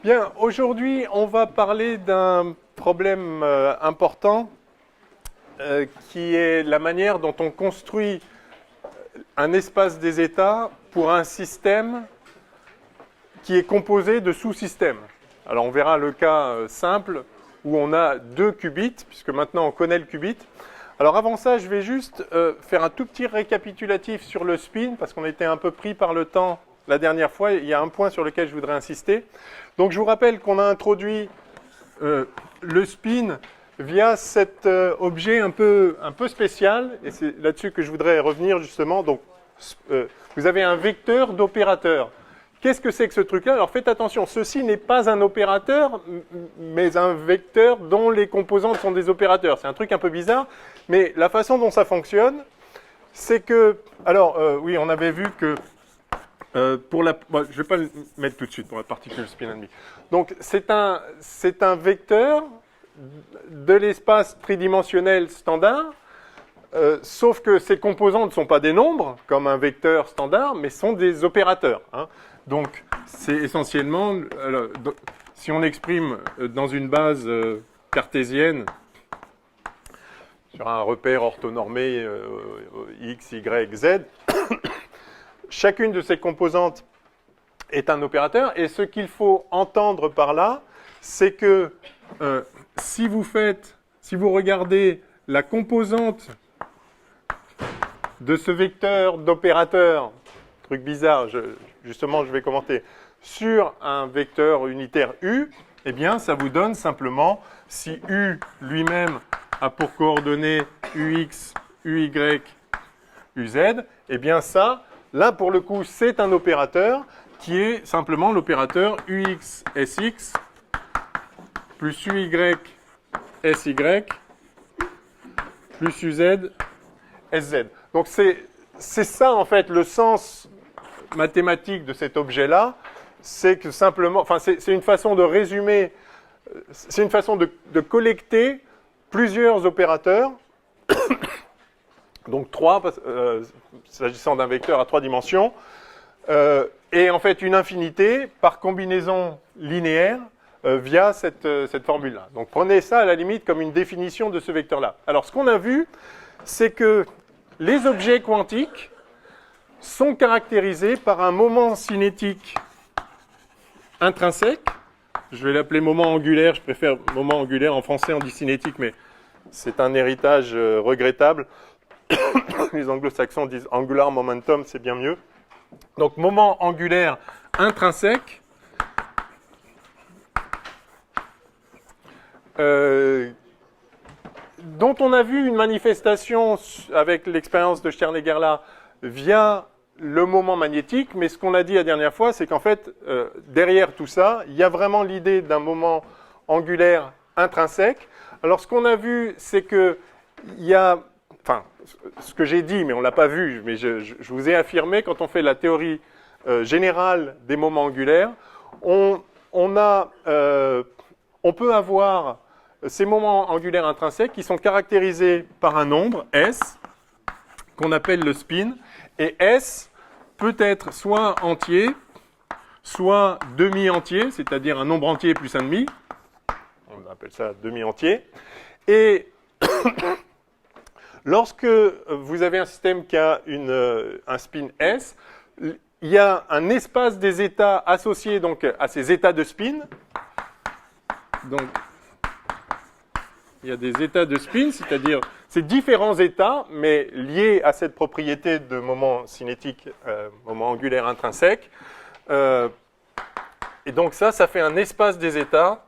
Bien, aujourd'hui, on va parler d'un problème important qui est la manière dont on construit un espace des états pour un système qui est composé de sous-systèmes. Alors, on verra le cas simple où on a 2 qubits, puisque maintenant on connaît le qubit. Alors, avant ça, je vais juste faire un tout petit récapitulatif sur le spin, parce qu'on était un peu pris par le temps la dernière fois. Il y a un point sur lequel je voudrais insister. Donc, je vous rappelle qu'on a introduit le spin via cet objet un peu spécial, et c'est là-dessus que je voudrais revenir justement. Donc, vous avez un vecteur d'opérateur. Qu'est-ce que c'est que ce truc-là? Alors faites attention, ceci n'est pas un opérateur, mais un vecteur dont les composantes sont des opérateurs. C'est un truc un peu bizarre, mais la façon dont ça fonctionne, c'est que... Alors, oui, on avait vu que pour la... Bon, je ne vais pas le mettre tout de suite pour la particule spin and me. Donc, c'est un vecteur de l'espace tridimensionnel standard, sauf que ces composantes ne sont pas des nombres, comme un vecteur standard, mais sont des opérateurs. Hein. Donc, c'est essentiellement, si on exprime dans une base cartésienne, sur un repère orthonormé x, y, z, chacune de ces composantes est un opérateur, et ce qu'il faut entendre par là, c'est que si vous regardez la composante de ce vecteur d'opérateur, truc bizarre, justement je vais commenter, sur un vecteur unitaire U, eh bien ça vous donne simplement, si U lui-même a pour coordonnées UX, UY, UZ, eh bien ça, là pour le coup, c'est un opérateur qui est simplement l'opérateur UX, SX, plus UY, SY, plus UZ, SZ. Donc c'est ça en fait le sens mathématique de cet objet-là, c'est que simplement, enfin c'est une façon de résumer, c'est une façon de collecter plusieurs opérateurs, donc 3, s'agissant d'un vecteur à 3 dimensions, et en fait une infinité par combinaison linéaire via cette formule-là. Donc prenez ça à la limite comme une définition de ce vecteur-là. Alors ce qu'on a vu, c'est que les objets quantiques sont caractérisés par un moment cinétique intrinsèque. Je vais l'appeler moment angulaire, je préfère moment angulaire. En français, on dit cinétique, mais c'est un héritage regrettable. Les anglo-saxons disent angular momentum, c'est bien mieux. Donc, moment angulaire intrinsèque, dont on a vu une manifestation avec l'expérience de Sternegger-là via le moment magnétique, mais ce qu'on a dit la dernière fois, c'est qu'en fait, derrière tout ça, il y a vraiment l'idée d'un moment angulaire intrinsèque. Alors, ce qu'on a vu, c'est qu'il y a... Enfin, ce que j'ai dit, mais on ne l'a pas vu, mais je vous ai affirmé, quand on fait la théorie générale des moments angulaires, on peut avoir ces moments angulaires intrinsèques qui sont caractérisés par un nombre, S, qu'on appelle le spin, et S peut être soit entier, soit demi-entier, c'est-à-dire un nombre entier plus un demi, on appelle ça demi-entier, et lorsque vous avez un système qui a un spin S, il y a un espace des états associé donc, à ces états de spin. Donc, il y a des états de spin, c'est-à-dire ces différents états, mais liés à cette propriété de moment cinétique, moment angulaire intrinsèque. Et donc ça fait un espace des états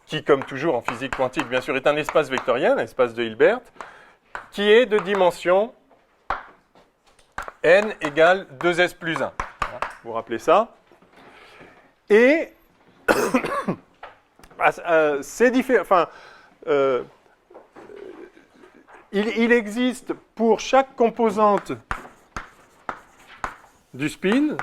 qui, comme toujours en physique quantique, bien sûr, est un espace vectorien, un espace de Hilbert, qui est de dimension n égale 2s plus 1. Vous vous rappelez ça? Et c'est différent. Enfin, il existe pour chaque composante du spin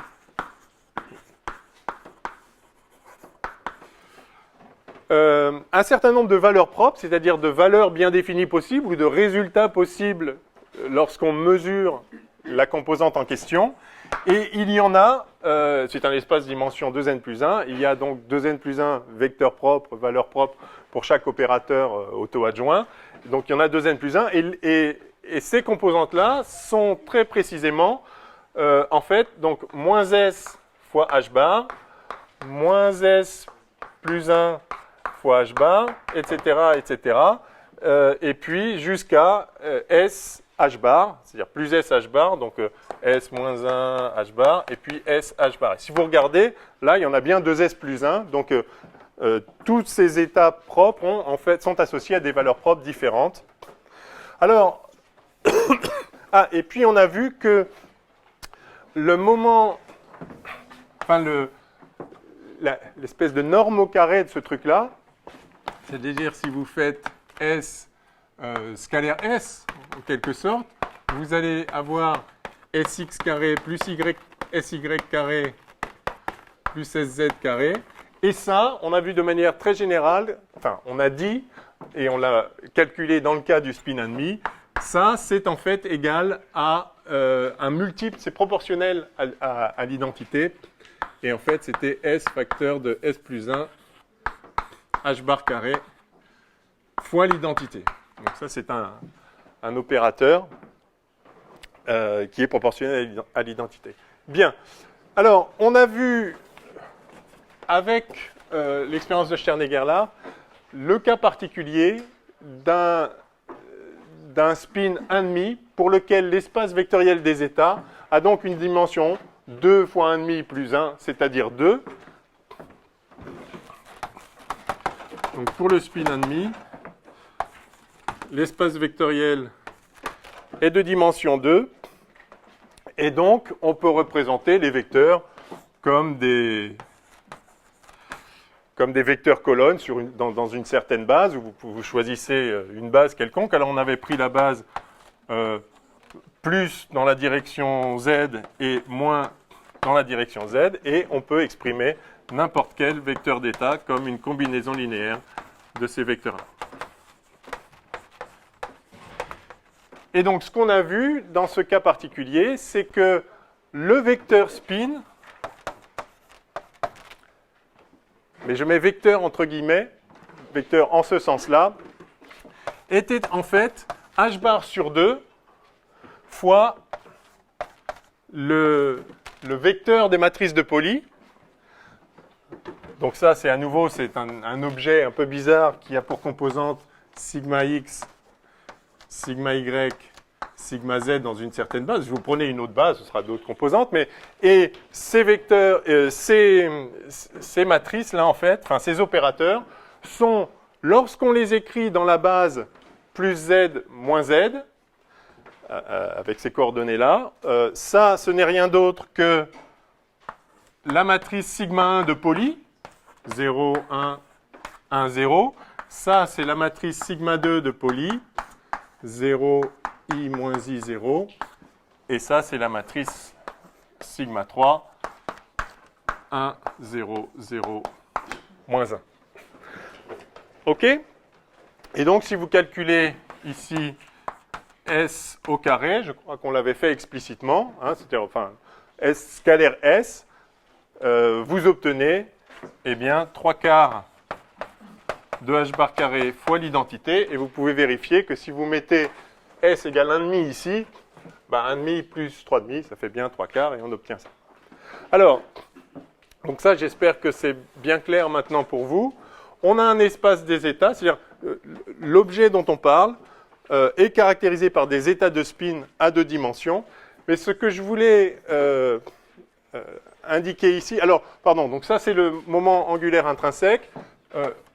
un certain nombre de valeurs propres, c'est-à-dire de valeurs bien définies possibles ou de résultats possibles lorsqu'on mesure la composante en question. Et il y en a, c'est un espace dimension 2n plus 1, il y a donc 2n plus 1 vecteurs propres, valeurs propres pour chaque opérateur auto-adjoint. Donc il y en a 2n plus 1, et ces composantes-là sont très précisément, en fait, donc moins s fois h bar, moins s plus 1 fois h bar, etc., etc., et puis jusqu'à s h bar, c'est-à-dire plus s h bar, donc s moins 1 h bar, et puis s h bar. Et si vous regardez, là, il y en a bien 2s plus 1, donc tous ces états propres en fait, sont associés à des valeurs propres différentes. Alors, et puis on a vu que le moment, enfin l'espèce de norme au carré de ce truc-là, c'est-à-dire si vous faites S scalaire S, en quelque sorte, vous allez avoir Sx carré plus Sy carré plus Sz carré. Et ça, on a vu de manière très générale, enfin, on a dit, et on l'a calculé dans le cas du spin 1,5, ça, c'est en fait égal à un multiple, c'est proportionnel à l'identité. Et en fait, c'était S facteur de S plus 1 H bar carré fois l'identité. Donc ça, c'est un opérateur qui est proportionnel à l'identité. Bien. Alors, on a vu, avec l'expérience de Sternegger là, le cas particulier d'un spin 1,5 pour lequel l'espace vectoriel des états a donc une dimension 2 fois 1,5 plus 1, c'est-à-dire 2. Donc pour le spin 1,5, l'espace vectoriel est de dimension 2, et donc on peut représenter les vecteurs comme des vecteurs colonnes dans une certaine base, où vous choisissez une base quelconque. Alors on avait pris la base plus dans la direction Z et moins dans la direction Z, et on peut exprimer n'importe quel vecteur d'état comme une combinaison linéaire de ces vecteurs-là. Et donc ce qu'on a vu dans ce cas particulier, c'est que le vecteur spin, mais je mets vecteur entre guillemets, vecteur en ce sens-là, était en fait h bar sur 2 fois le vecteur des matrices de Pauli. Donc ça, c'est à nouveau, c'est un objet un peu bizarre qui a pour composante sigma x, sigma y, sigma z dans une certaine base. Si vous prenez une autre base, ce sera d'autres composantes. Et ces vecteurs, ces matrices-là, en fait, enfin ces opérateurs, sont, lorsqu'on les écrit dans la base plus z moins z, avec ces coordonnées-là, ça, ce n'est rien d'autre que la matrice sigma 1 de Pauli, 0, 1, 1, 0. Ça, c'est la matrice sigma 2 de Pauli, 0, i moins i, 0. Et ça, c'est la matrice sigma 3, 1, 0, 0, moins 1. OK? Et donc, si vous calculez ici S au carré, je crois qu'on l'avait fait explicitement, hein, c'est-à-dire, enfin, S scalaire S, vous obtenez, eh bien, 3 quarts de h bar carré fois l'identité, et vous pouvez vérifier que si vous mettez S égale 1,5 ici, 1,5 plus 3,5, ça fait bien 3 quarts, et on obtient ça. Alors, donc ça, j'espère que c'est bien clair maintenant pour vous. On a un espace des états, c'est-à-dire l'objet dont on parle est caractérisé par des états de spin à 2 dimensions, mais ce que je voulais indiquer ici, alors, pardon, donc ça c'est le moment angulaire intrinsèque,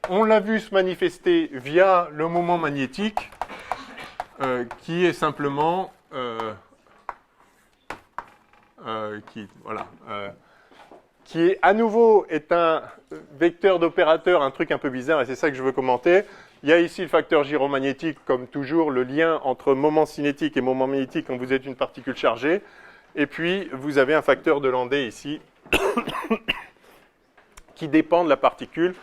on l'a vu se manifester via le moment magnétique, qui est simplement, qui est à nouveau est un vecteur d'opérateur, un truc un peu bizarre, et c'est ça que je veux commenter. Il y a ici le facteur gyromagnétique, comme toujours, le lien entre moment cinétique et moment magnétique quand vous êtes une particule chargée. Et puis, vous avez un facteur de Landé ici, qui dépend de la particule.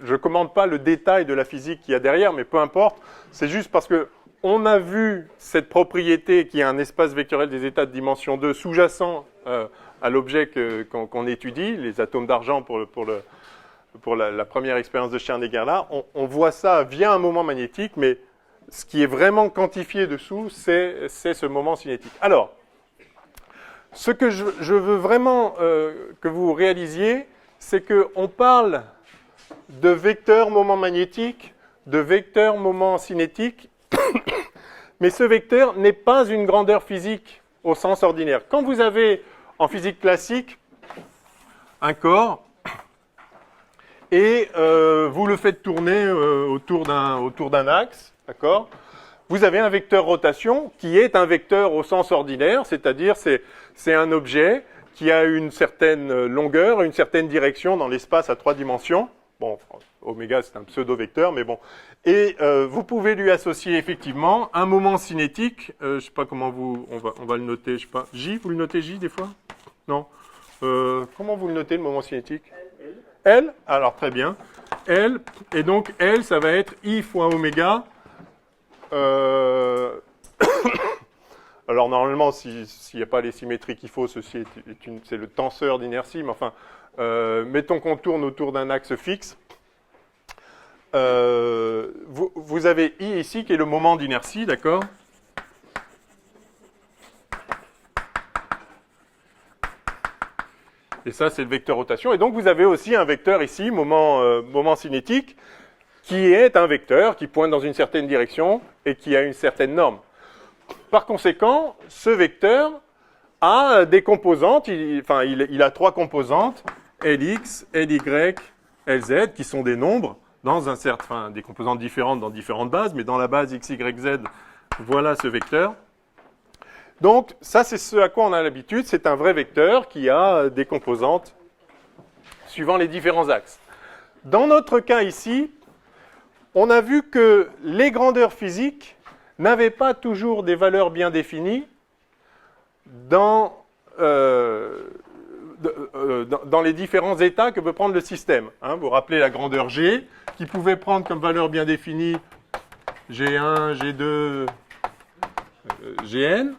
Je ne commande pas le détail de la physique qu'il y a derrière, mais peu importe. C'est juste parce que on a vu cette propriété qui est un espace vectoriel des états de dimension 2 sous-jacent à l'objet qu'on étudie, les atomes d'argent pour la première expérience de Schrödinger là. On voit ça via un moment magnétique, mais ce qui est vraiment quantifié dessous, c'est ce moment cinétique. Alors, ce que je veux vraiment que vous réalisiez, c'est qu'on parle de vecteur moment magnétique, de vecteur moment cinétique, mais ce vecteur n'est pas une grandeur physique au sens ordinaire. Quand vous avez en physique classique un corps et vous le faites tourner autour d'un axe, d'accord ? Vous avez un vecteur rotation qui est un vecteur au sens ordinaire, c'est-à-dire c'est un objet qui a une certaine longueur, une certaine direction dans l'espace à 3 dimensions. Bon, oméga c'est un pseudo-vecteur, mais bon. Et vous pouvez lui associer effectivement un moment cinétique. Je ne sais pas comment on va le noter. Je sais pas. J, vous le notez J des fois? Non. Comment vous le notez le moment cinétique? L. Alors très bien. L. Et donc L, ça va être I fois oméga. Alors normalement, s'il n'y a pas les symétries qu'il faut, ceci c'est le tenseur d'inertie, mais enfin, mettons qu'on tourne autour d'un axe fixe. Vous avez I ici qui est le moment d'inertie, d'accord? Et ça, c'est le vecteur rotation. Et donc, vous avez aussi un vecteur ici, moment cinétique, qui est un vecteur qui pointe dans une certaine direction et qui a une certaine norme. Par conséquent, ce vecteur a des composantes, il a 3 composantes, Lx, Ly, Lz, qui sont des nombres, des composantes différentes dans différentes bases, mais dans la base x, y, z, voilà ce vecteur. Donc, ça, c'est ce à quoi on a l'habitude, c'est un vrai vecteur qui a des composantes suivant les différents axes. Dans notre cas ici, on a vu que les grandeurs physiques n'avaient pas toujours des valeurs bien définies dans les différents états que peut prendre le système. Vous vous rappelez la grandeur G, qui pouvait prendre comme valeur bien définie G1, G2, Gn.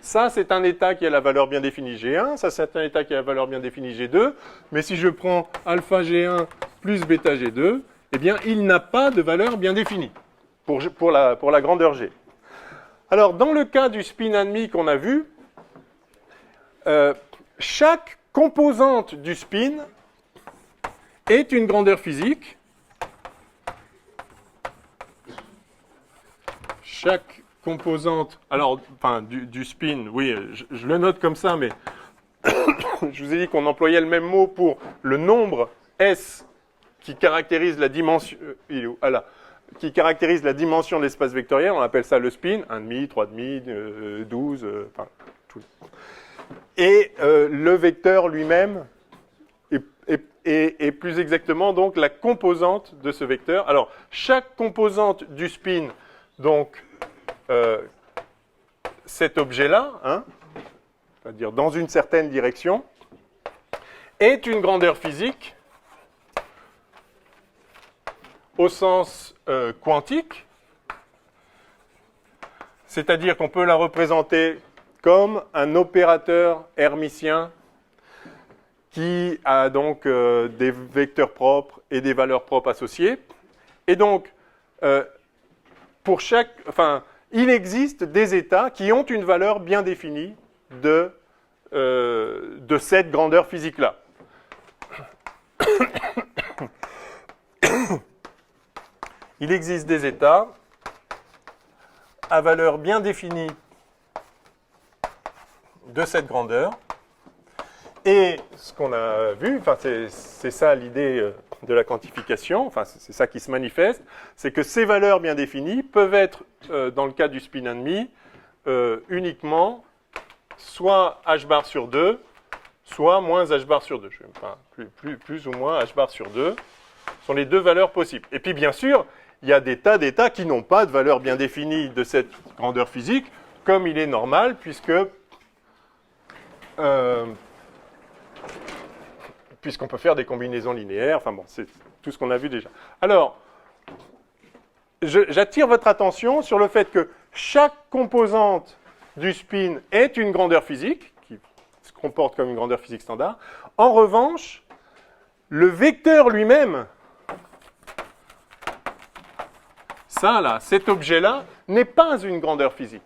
Ça, c'est un état qui a la valeur bien définie G1. Ça, c'est un état qui a la valeur bien définie G2. Mais si je prends alpha G1 plus bêta G2, eh bien, il n'a pas de valeur bien définie pour la grandeur G. Alors, dans le cas du spin admis qu'on a vu, chaque composante du spin est une grandeur physique. Chaque composante, alors, enfin, du spin, oui, je le note comme ça, mais je vous ai dit qu'on employait le même mot pour le nombre S qui caractérise la dimension, qui caractérise la dimension de l'espace vectoriel, on appelle ça le spin, 1,5, 3,5, 12, enfin, tout. Et le vecteur lui-même est plus exactement donc la composante de ce vecteur. Alors, chaque composante du spin, donc, cet objet-là, c'est-à-dire dans une certaine direction, est une grandeur physique au sens quantique, c'est-à-dire qu'on peut la représenter comme un opérateur hermitien qui a donc des vecteurs propres et des valeurs propres associées. Et donc, pour chaque, il existe des états qui ont une valeur bien définie de cette grandeur physique-là. Il existe des états à valeur bien définie de cette grandeur. Et ce qu'on a vu, c'est ça l'idée de la quantification, c'est ça qui se manifeste, c'est que ces valeurs bien définies peuvent être, dans le cas du spin admis, uniquement soit h bar sur 2, soit moins h bar sur 2. Plus ou moins h bar sur 2 sont les deux valeurs possibles. Et puis bien sûr, il y a des tas d'états qui n'ont pas de valeur bien définie de cette grandeur physique, comme il est normal, puisqu'on peut faire des combinaisons linéaires, c'est tout ce qu'on a vu déjà. Alors, j'attire votre attention sur le fait que chaque composante du spin est une grandeur physique, qui se comporte comme une grandeur physique standard. En revanche, le vecteur lui-même, ça là, cet objet-là, n'est pas une grandeur physique.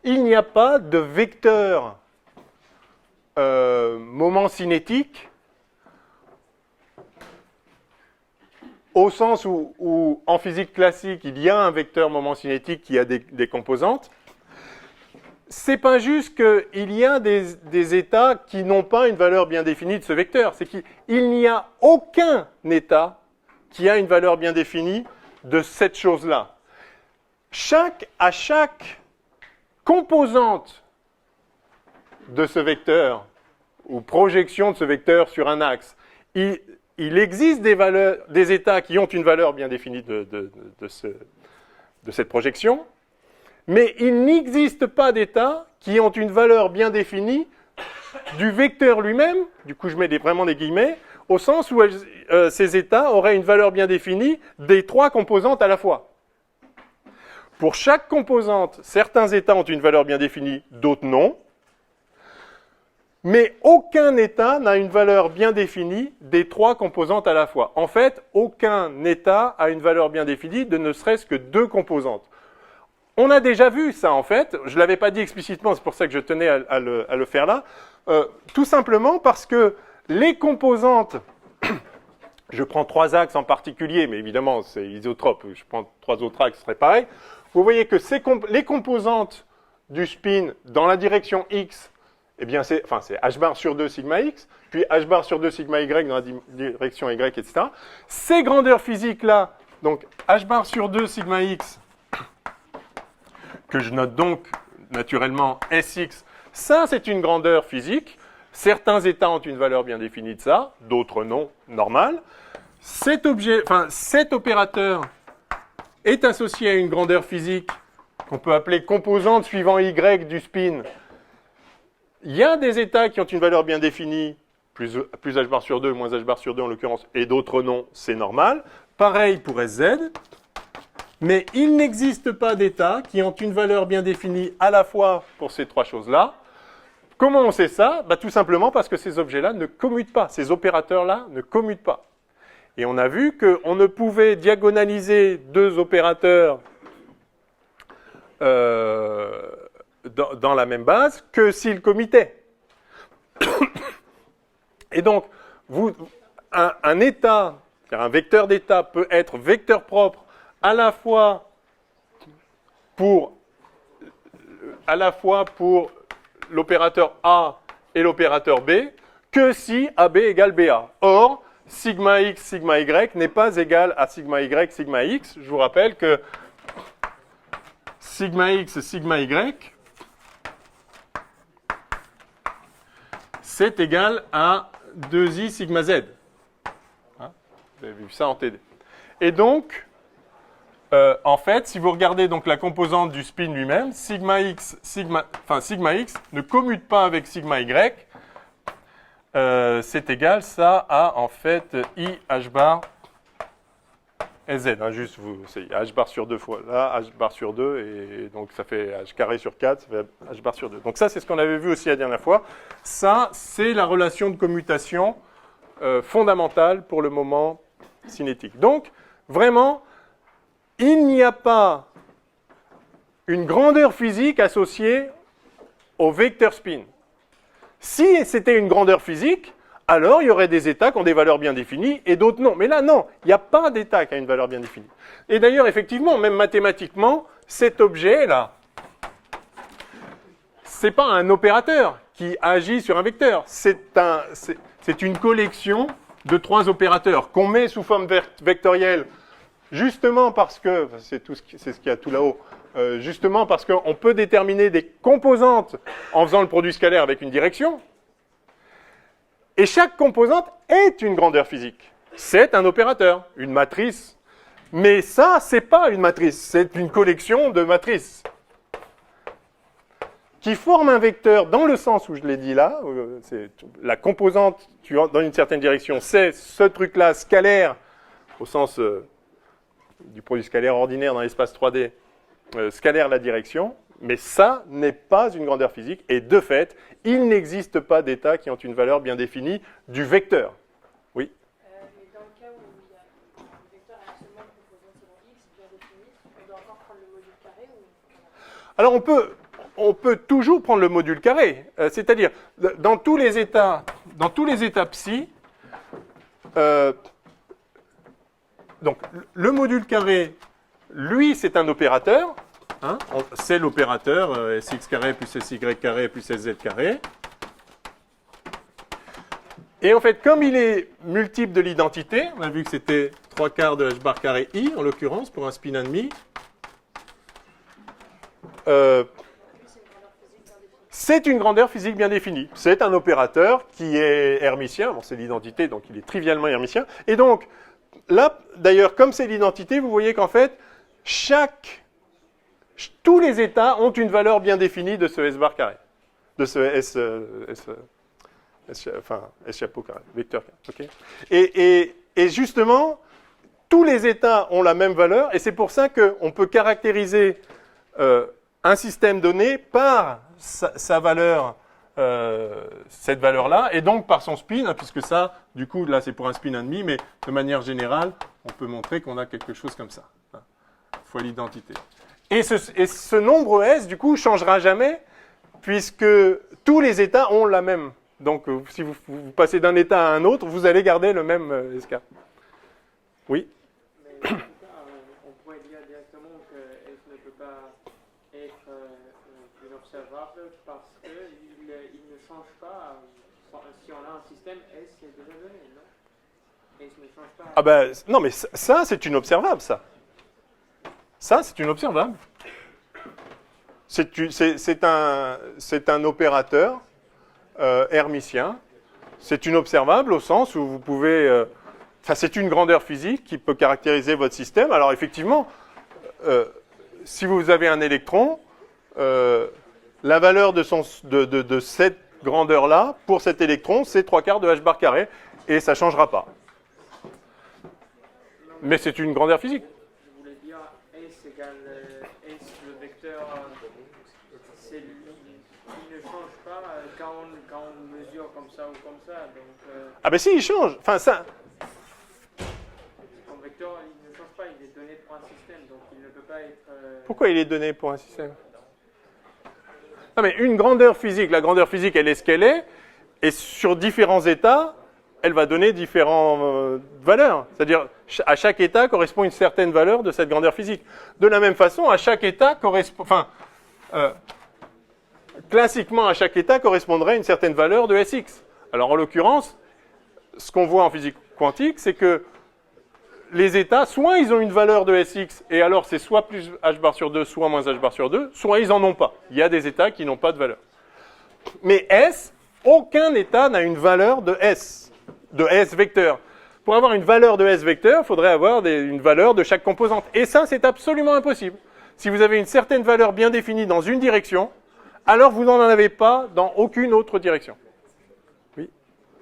Il n'y a pas de vecteur moment cinétique au sens où en physique classique, il y a un vecteur moment cinétique qui a des composantes. C'est pas juste qu'il y a des états qui n'ont pas une valeur bien définie de ce vecteur. C'est qu'il n'y a aucun état qui a une valeur bien définie de cette chose-là. À chaque composante de ce vecteur, ou projection de ce vecteur sur un axe, il existe des états qui ont une valeur bien définie de cette projection, mais il n'existe pas d'états qui ont une valeur bien définie du vecteur lui-même, du coup je mets vraiment des guillemets, au sens où ces états auraient une valeur bien définie des trois composantes à la fois. Pour chaque composante, certains états ont une valeur bien définie, d'autres non. Mais aucun état n'a une valeur bien définie des trois composantes à la fois. En fait, aucun état a une valeur bien définie de ne serait-ce que deux composantes. On a déjà vu ça, en fait. Je ne l'avais pas dit explicitement, c'est pour ça que je tenais à le faire là. Tout simplement parce que les composantes... Je prends trois axes en particulier, mais évidemment, c'est isotrope. Je prends trois autres axes, ce serait pareil. Vous voyez que les composantes du spin dans la direction x, eh bien, c'est h bar sur 2 sigma x, puis h bar sur 2 sigma y dans la direction y, etc. Ces grandeurs physiques-là, donc h bar sur 2 sigma x, que je note donc naturellement Sx, ça c'est une grandeur physique. Certains états ont une valeur bien définie de ça, d'autres non, normal. Cet opérateur est associé à une grandeur physique qu'on peut appeler composante suivant y du spin. Il y a des états qui ont une valeur bien définie, plus h bar sur 2, moins h bar sur 2 en l'occurrence, et d'autres non, c'est normal. Pareil pour Sz. Mais il n'existe pas d'états qui ont une valeur bien définie à la fois pour ces trois choses-là. Comment on sait ça? Tout simplement parce que ces objets-là ne commutent pas, ces opérateurs-là ne commutent pas. Et on a vu qu'on ne pouvait diagonaliser deux opérateurs dans la même base que s'ils commutaient. Et donc, un état, un vecteur d'état peut être vecteur propre à la fois pour l'opérateur A et l'opérateur B que si AB égale BA. Or, sigma x, sigma y n'est pas égal à sigma y, sigma x. Je vous rappelle que sigma x, sigma y, c'est égal à 2i sigma z. Hein? Vous avez vu ça en TD. Et donc, en fait, si vous regardez donc la composante du spin lui-même, sigma x ne commute pas avec sigma y. C'est égal ça à en fait i h bar z. Hein, juste c'est h bar sur 2 fois là, h bar sur 2, et donc ça fait h carré sur 4, ça fait h bar sur 2. Donc ça, c'est ce qu'on avait vu aussi la dernière fois. Ça, c'est la relation de commutation fondamentale pour le moment cinétique. Donc, vraiment, il n'y a pas une grandeur physique associée au vecteur spin. Si c'était une grandeur physique, alors il y aurait des états qui ont des valeurs bien définies et d'autres non. Mais là, non, il n'y a pas d'état qui a une valeur bien définie. Et d'ailleurs, effectivement, même mathématiquement, cet objet-là, ce n'est pas un opérateur qui agit sur un vecteur. C'est une collection de trois opérateurs qu'on met sous forme vectorielle, justement parce que, c'est ce qu'il y a tout là-haut, justement parce qu'on peut déterminer des composantes en faisant le produit scalaire avec une direction. Et chaque composante est une grandeur physique. C'est un opérateur, une matrice. Mais ça, c'est pas une matrice, c'est une collection de matrices. qui forme un vecteur dans le sens où je l'ai dit là, c'est la composante dans une certaine direction, c'est ce truc-là scalaire, au sens du produit scalaire ordinaire dans l'espace 3D, scalaire la direction, mais ça n'est pas une grandeur physique, et de fait, il n'existe pas d'états qui ont une valeur bien définie du vecteur. Oui. Mais dans le cas où il y a un vecteur avec seulement une composante selon x bien définie, on doit encore prendre le module carré ou... Alors on peut toujours prendre le module carré, c'est-à-dire dans tous les états psi, donc le module carré, lui, c'est un opérateur, hein, c'est l'opérateur sx carré plus sy carré plus sz carré. Et en fait, comme il est multiple de l'identité, on a vu que c'était 3/4 de h bar carré i, en l'occurrence, pour un spin and demi. C'est une grandeur physique bien définie. C'est un opérateur qui est hermitien. Bon, c'est l'identité, donc il est trivialement hermitien. Et donc, là, d'ailleurs, comme c'est l'identité, vous voyez qu'en fait, tous les états ont une valeur bien définie de ce S bar carré. De ce S chapeau carré, vecteur carré. Okay. Et justement, tous les états ont la même valeur, et c'est pour ça qu'on peut caractériser un système donné par sa valeur, cette valeur-là, et donc par son spin, hein, puisque ça, du coup, là c'est pour un spin and demi, mais de manière générale, on peut montrer qu'on a quelque chose comme ça, hein, fois l'identité. Et ce nombre S, du coup, ne changera jamais, puisque tous les états ont la même. Donc, si vous passez d'un état à un autre, vous allez garder le même SK. Oui. Mais on pourrait dire directement que S ne peut pas être inobservable parce qu'il ne change pas. Si on a un système, S est déjà donné, non? S ne change pas. Ah ben, non, mais ça, c'est inobservable, ça. Ça, c'est inobservable. C'est un opérateur hermitien. C'est inobservable au sens où vous pouvez... c'est une grandeur physique qui peut caractériser votre système. Alors effectivement, si vous avez un électron, la valeur de cette grandeur-là, pour cet électron, c'est 3/4 de h bar carré, et ça ne changera pas. Mais c'est une grandeur physique. Je voulais dire S égale S, le vecteur, il ne change pas quand on mesure comme ça ou comme ça. Donc, ah ben si, il change. Enfin, ça... Son vecteur, il ne change pas, il est donné pour un système, donc il ne peut pas être... Pourquoi il est donné pour un système? Non mais une grandeur physique, la grandeur physique, elle est ce qu'elle est, et sur différents états, elle va donner différentes valeurs. C'est-à-dire, à chaque état correspond une certaine valeur de cette grandeur physique. De la même façon, à chaque état correspond... Enfin, classiquement, à chaque état correspondrait une certaine valeur de Sx. Alors, en l'occurrence, ce qu'on voit en physique quantique, c'est que les états, soit ils ont une valeur de Sx, et alors c'est soit plus h bar sur 2, soit moins h bar sur 2, soit ils n'en ont pas. Il y a des états qui n'ont pas de valeur. Mais S, aucun état n'a une valeur de S vecteur. Pour avoir une valeur de S vecteur, il faudrait avoir une valeur de chaque composante. Et ça, c'est absolument impossible. Si vous avez une certaine valeur bien définie dans une direction, alors vous n'en avez pas dans aucune autre direction. Oui.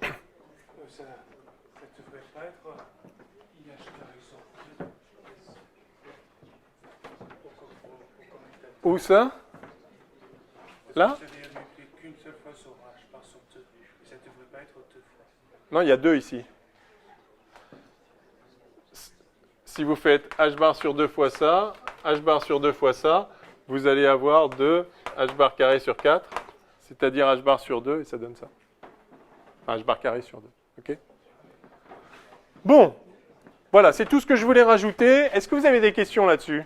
Ça ne devrait pas être IH carré sur 2. Où ça? Là? C'est-à-dire qu'une seule fois sur H par sur 2. Ça ne devrait pas être 2 fois. Non, il y a 2 ici. Si vous faites h bar sur 2 fois ça, h bar sur 2 fois ça, vous allez avoir 2 h bar carré sur 4, c'est-à-dire h bar sur 2, et ça donne ça. Enfin, h bar carré sur 2. OK? Bon, voilà, c'est tout ce que je voulais rajouter. Est-ce que vous avez des questions là-dessus?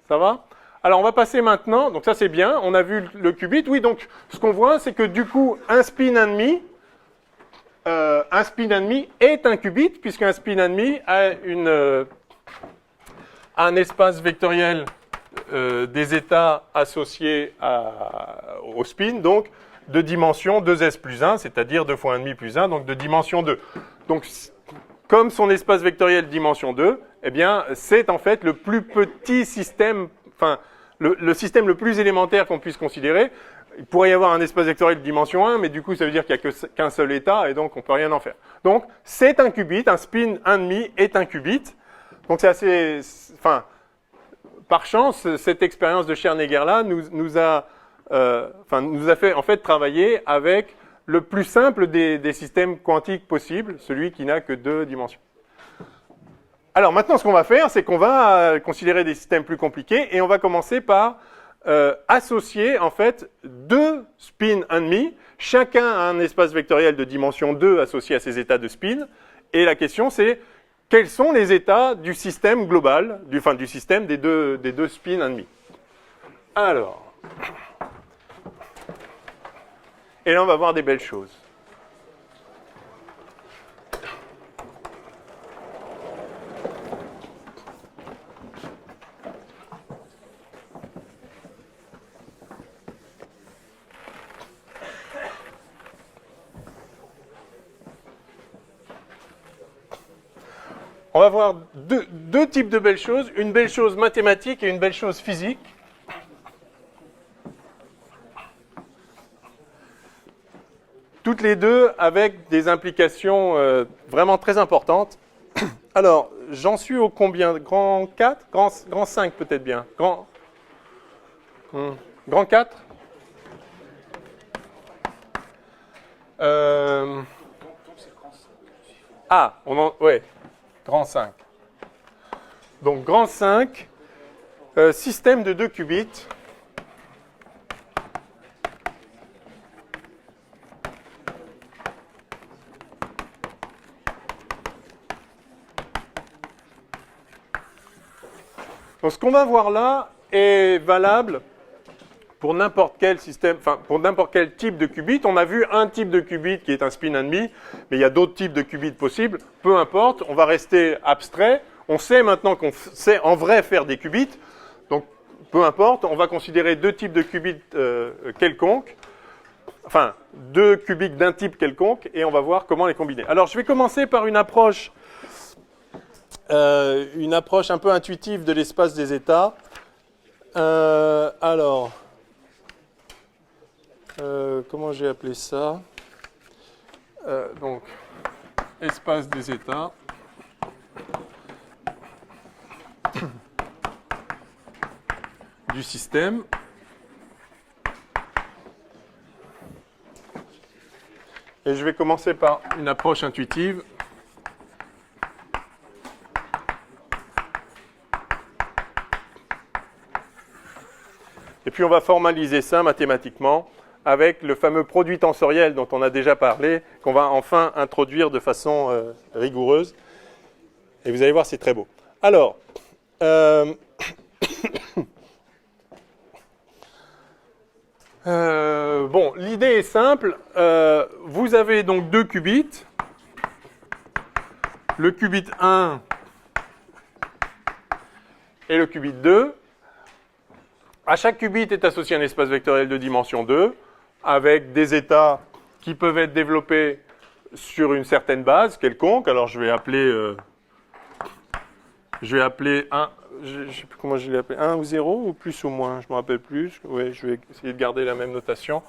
Ça va? Alors, on va passer maintenant, donc ça c'est bien, on a vu le qubit. Oui, donc, ce qu'on voit, c'est que du coup, un spin and demi est un qubit, puisqu'un spin and demi a un espace vectoriel des états associés au spin, donc de dimension 2s plus 1, c'est-à-dire 2 fois 1,5 plus 1, donc de dimension 2. Donc, comme son espace vectoriel dimension 2, eh bien, c'est en fait le plus petit système, enfin, le système le plus élémentaire qu'on puisse considérer. Il pourrait y avoir un espace vectoriel de dimension 1, mais du coup, ça veut dire qu'il n'y a qu'un seul état, et donc on ne peut rien en faire. Donc, c'est un qubit, un spin 1,5 est un qubit. Donc, c'est assez... Enfin, par chance, cette expérience de Scherneger-là nous a fait, en fait, travailler avec le plus simple des systèmes quantiques possibles, celui qui n'a que 2 dimensions. Alors, maintenant, ce qu'on va faire, c'est qu'on va considérer des systèmes plus compliqués, et on va commencer par associer en fait 2 spins 1,5, chacun a un espace vectoriel de dimension 2 associé à ses états de spin, et la question c'est quels sont les états du système global, du système des deux spins 1,5. Alors, et là on va voir des belles choses. On va voir deux types de belles choses, une belle chose mathématique et une belle chose physique. Toutes les deux avec des implications vraiment très importantes. Alors, j'en suis au combien? Grand 4? Grand 5 peut-être bien. Grand 4? Ouais. Grand 5. Donc, grand 5, système de 2 qubits. Donc, ce qu'on va voir là est valable pour n'importe quel système, enfin, pour n'importe quel type de qubit. On a vu un type de qubit qui est un spin 1,5, mais il y a d'autres types de qubits possibles. Peu importe, on va rester abstrait. On sait maintenant qu'on sait en vrai faire des qubits. Donc, peu importe, on va considérer 2 types de qubits quelconques. Enfin, 2 qubits d'un type quelconque, et on va voir comment les combiner. Alors, je vais commencer par une approche un peu intuitive de l'espace des états. Comment j'ai appelé ça? Donc, espace des états. Du système. Et je vais commencer par une approche intuitive. Et puis on va formaliser ça mathématiquement avec le fameux produit tensoriel dont on a déjà parlé, qu'on va enfin introduire de façon rigoureuse. Et vous allez voir, c'est très beau. Alors, bon, l'idée est simple. Vous avez donc 2 qubits. Le qubit 1 et le qubit 2. À chaque qubit est associé un espace vectoriel de dimension 2 avec des états qui peuvent être développés sur une certaine base quelconque. Alors je vais appeler un, je ne sais plus comment je l'ai appelé, 1 ou 0 ou plus ou moins, je ne me rappelle plus. Oui, je vais essayer de garder la même notation.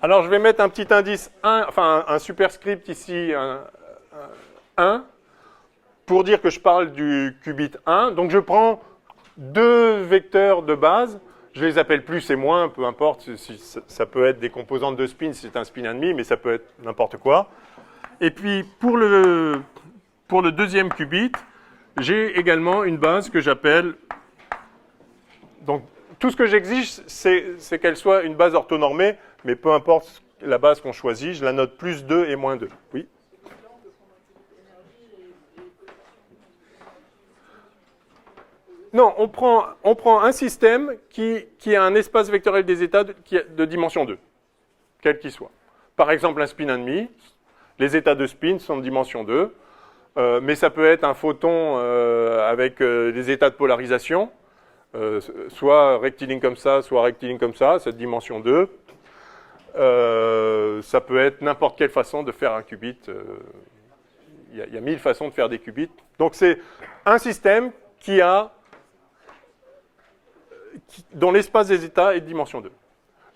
Alors je vais mettre un petit indice 1, enfin un superscript ici, 1, pour dire que je parle du qubit 1. Donc je prends 2 vecteurs de base, je les appelle plus et moins, peu importe, ça peut être des composantes de spin si c'est un spin 1,5, mais ça peut être n'importe quoi. Et puis pour le deuxième qubit, j'ai également une base que j'appelle... Donc tout ce que j'exige, c'est qu'elle soit une base orthonormée, mais peu importe la base qu'on choisit, je la note plus 2 et moins 2. Oui. Non, on prend un système qui a un espace vectoriel des états de dimension 2, quel qu'il soit. Par exemple, un spin 1,5, les états de spin sont de dimension 2, mais ça peut être un photon avec des états de polarisation, soit rectiligne comme ça, soit rectiligne comme ça, cette dimension 2. Ça peut être n'importe quelle façon de faire un qubit. il y a 1000 façons de faire des qubits. Donc c'est un système dont l'espace des états est de dimension 2.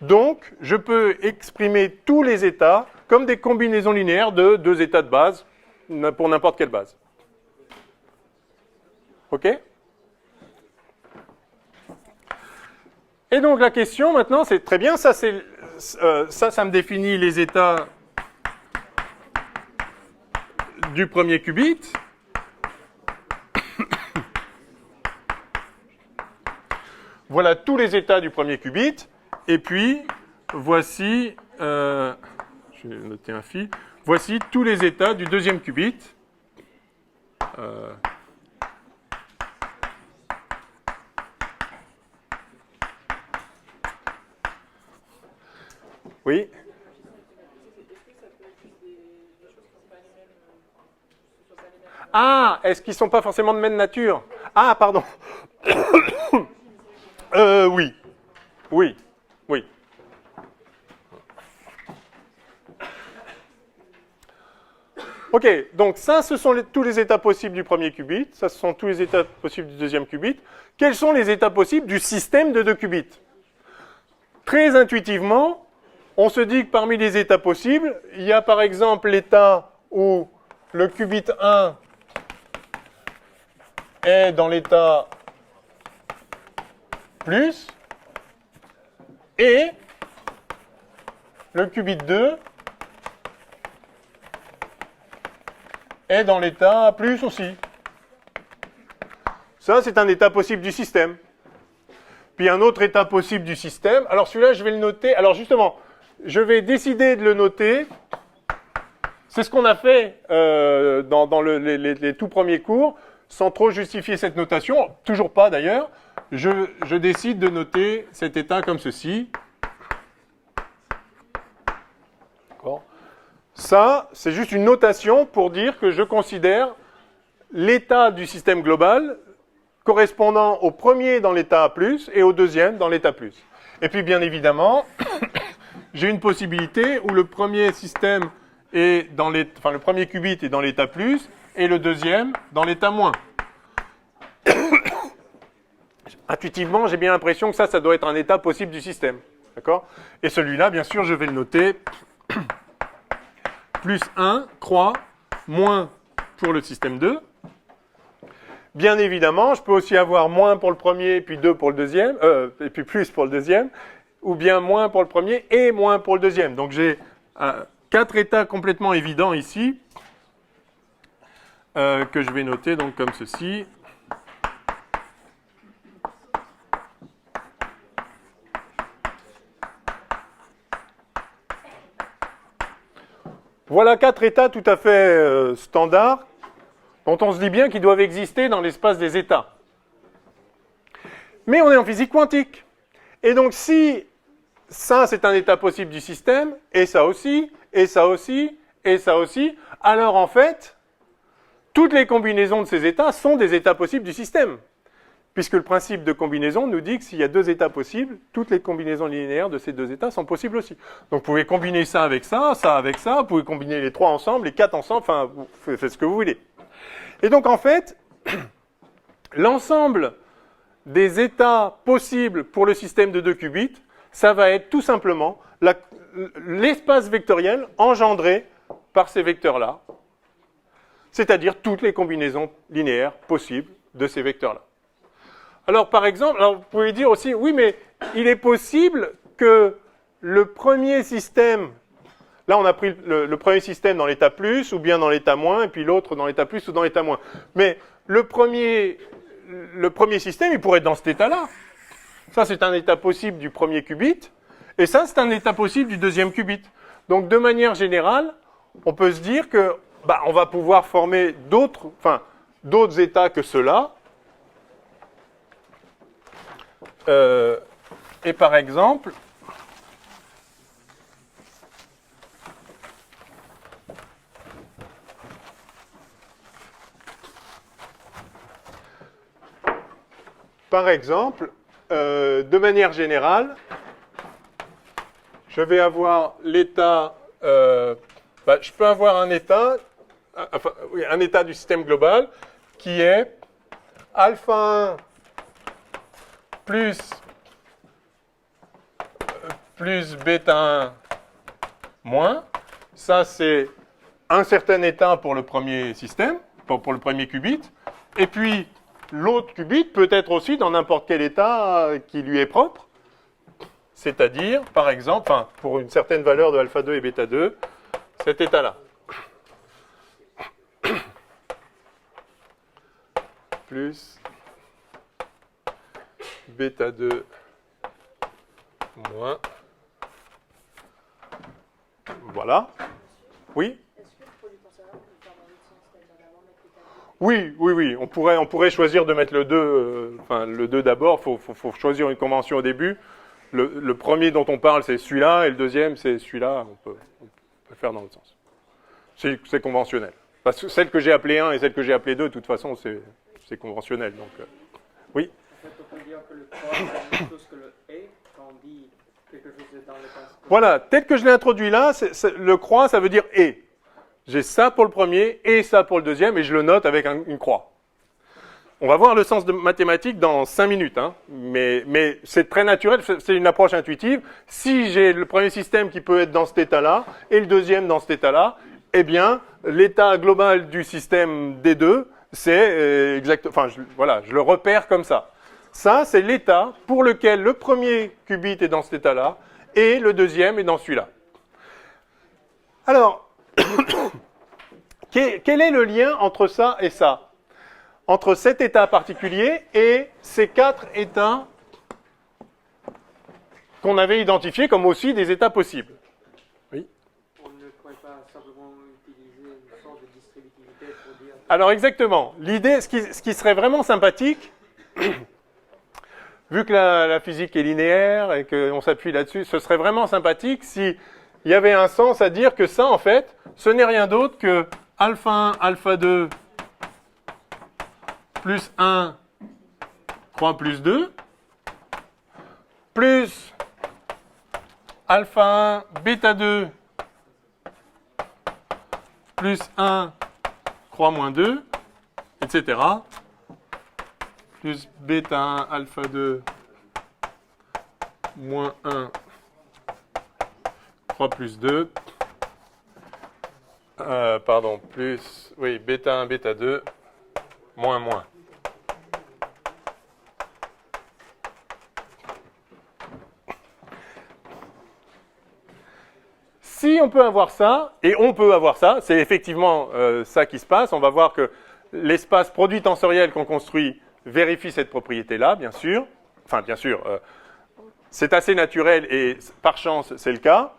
Donc, je peux exprimer tous les états comme des combinaisons linéaires de deux états de base pour n'importe quelle base. OK? Et donc la question maintenant, c'est très bien, ça me définit les états du premier qubit. Voilà tous les états du premier qubit. Et puis, voici, je vais noter un phi, voici tous les états du deuxième qubit. Oui. Ah, est-ce qu'ils ne sont pas forcément de même nature? Ah, pardon. Oui. Oui. Oui. OK, donc ça, ce sont tous les états possibles du premier qubit. Ça, ce sont tous les états possibles du deuxième qubit. Quels sont les états possibles du système de 2 qubits? Très intuitivement, on se dit que parmi les états possibles, il y a par exemple l'état où le qubit 1 est dans l'état plus et le qubit 2 est dans l'état plus aussi. Ça, c'est un état possible du système. Puis un autre état possible du système. Alors celui-là, je vais le noter. Alors justement, je vais décider de le noter. C'est ce qu'on a fait dans les tout premiers cours, sans trop justifier cette notation. Toujours pas d'ailleurs. Je décide de noter cet état comme ceci. D'accord. Ça, c'est juste une notation pour dire que je considère l'état du système global correspondant au premier dans l'état A+, et au deuxième dans l'état plus. Et puis, bien évidemment, j'ai une possibilité où le premier système est dans le premier qubit est dans l'état plus, et le deuxième dans l'état moins. Intuitivement, j'ai bien l'impression que ça doit être un état possible du système. D'accord? Et celui-là, bien sûr, je vais le noter plus 1, croix, moins pour le système 2. Bien évidemment, je peux aussi avoir moins pour le premier, puis 2 pour le deuxième, et puis plus pour le deuxième, ou bien moins pour le premier et moins pour le deuxième. Donc j'ai 4 états complètement évidents ici, que je vais noter donc comme ceci. Voilà 4 états tout à fait standards, dont on se dit bien qu'ils doivent exister dans l'espace des états. Mais on est en physique quantique. Et donc si ça c'est un état possible du système, et ça aussi, et ça aussi, et ça aussi, alors en fait, toutes les combinaisons de ces états sont des états possibles du système. Puisque le principe de combinaison nous dit que s'il y a 2 états possibles, toutes les combinaisons linéaires de ces 2 états sont possibles aussi. Donc vous pouvez combiner ça avec ça avec ça, vous pouvez combiner les 3 ensemble, les 4 ensemble, enfin, vous faites ce que vous voulez. Et donc en fait, l'ensemble des états possibles pour le système de 2 qubits, ça va être tout simplement l'espace vectoriel engendré par ces vecteurs-là, c'est-à-dire toutes les combinaisons linéaires possibles de ces vecteurs-là. Alors par exemple, vous pouvez dire aussi, oui mais il est possible que le premier système, là on a pris le premier système dans l'état plus, ou bien dans l'état moins, et puis l'autre dans l'état plus ou dans l'état moins. Mais le premier système, il pourrait être dans cet état-là. Ça c'est un état possible du premier qubit, et ça c'est un état possible du deuxième qubit. Donc de manière générale, on peut se dire que on va pouvoir former d'autres états que ceux-là. Et par exemple, de manière générale, je vais avoir l'état, je peux avoir un état enfin, oui, un état du système global qui est alpha 1 plus bêta 1 moins. Ça, c'est un certain état pour le premier système, pour le premier qubit. Et puis, l'autre qubit peut être aussi dans n'importe quel état qui lui est propre. C'est-à-dire, par exemple, enfin, pour une certaine valeur de alpha 2 et bêta 2, cet état-là. Plus bêta 2 moins. Voilà. Oui? Est-ce que le produit tensoriel, on peut le faire dans l'autre sens, c'est-à-dire d'abord mettre l'état 2? Oui. On pourrait choisir de mettre le 2, enfin, le 2 d'abord. Il faut choisir une convention au début. Le premier dont on parle, c'est celui-là, et le deuxième, c'est celui-là. On peut le faire dans l'autre sens. C'est conventionnel. Parce que celle que j'ai appelée 1 et celle que j'ai appelée 2, de toute façon, c'est conventionnel. Donc, oui. En fait, on peut dire que le 3 c'est la même chose que le et quand on dit quelque chose dans le passé. Voilà, tel que je l'ai introduit là, le croix, ça veut dire et. J'ai ça pour le premier et ça pour le deuxième, et je le note avec une croix. On va voir le sens de mathématique dans 5 minutes, hein. Mais c'est très naturel, c'est une approche intuitive. Si j'ai le premier système qui peut être dans cet état-là, et le deuxième dans cet état-là, eh bien, l'état global du système des deux, c'est exactement, enfin, je le repère comme ça. Ça, c'est l'état pour lequel le premier qubit est dans cet état-là, et le deuxième est dans celui-là. Alors, quel est le lien entre ça et ça? Entre cet état particulier et ces 4 états qu'on avait identifiés comme aussi des états possibles. Oui. On ne pourrait pas simplement utiliser une sorte de distributivité pour dire... Alors exactement. L'idée, ce qui serait vraiment sympathique, vu que la physique est linéaire et qu'on s'appuie là-dessus, ce serait vraiment sympathique s'il y avait un sens à dire que ça, en fait, ce n'est rien d'autre que alpha 1, alpha 2, plus 1, croix plus 2, plus alpha 1, bêta 2, plus 1, croix moins 2, etc. Plus bêta 1, alpha 2, moins 1, croix plus 2. Plus, oui, bêta 1, bêta 2, moins, moins. Si on peut avoir ça, et on peut avoir ça, c'est effectivement ça qui se passe. On va voir que l'espace produit tensoriel qu'on construit vérifie cette propriété-là, bien sûr. Enfin, bien sûr, c'est assez naturel et par chance, c'est le cas.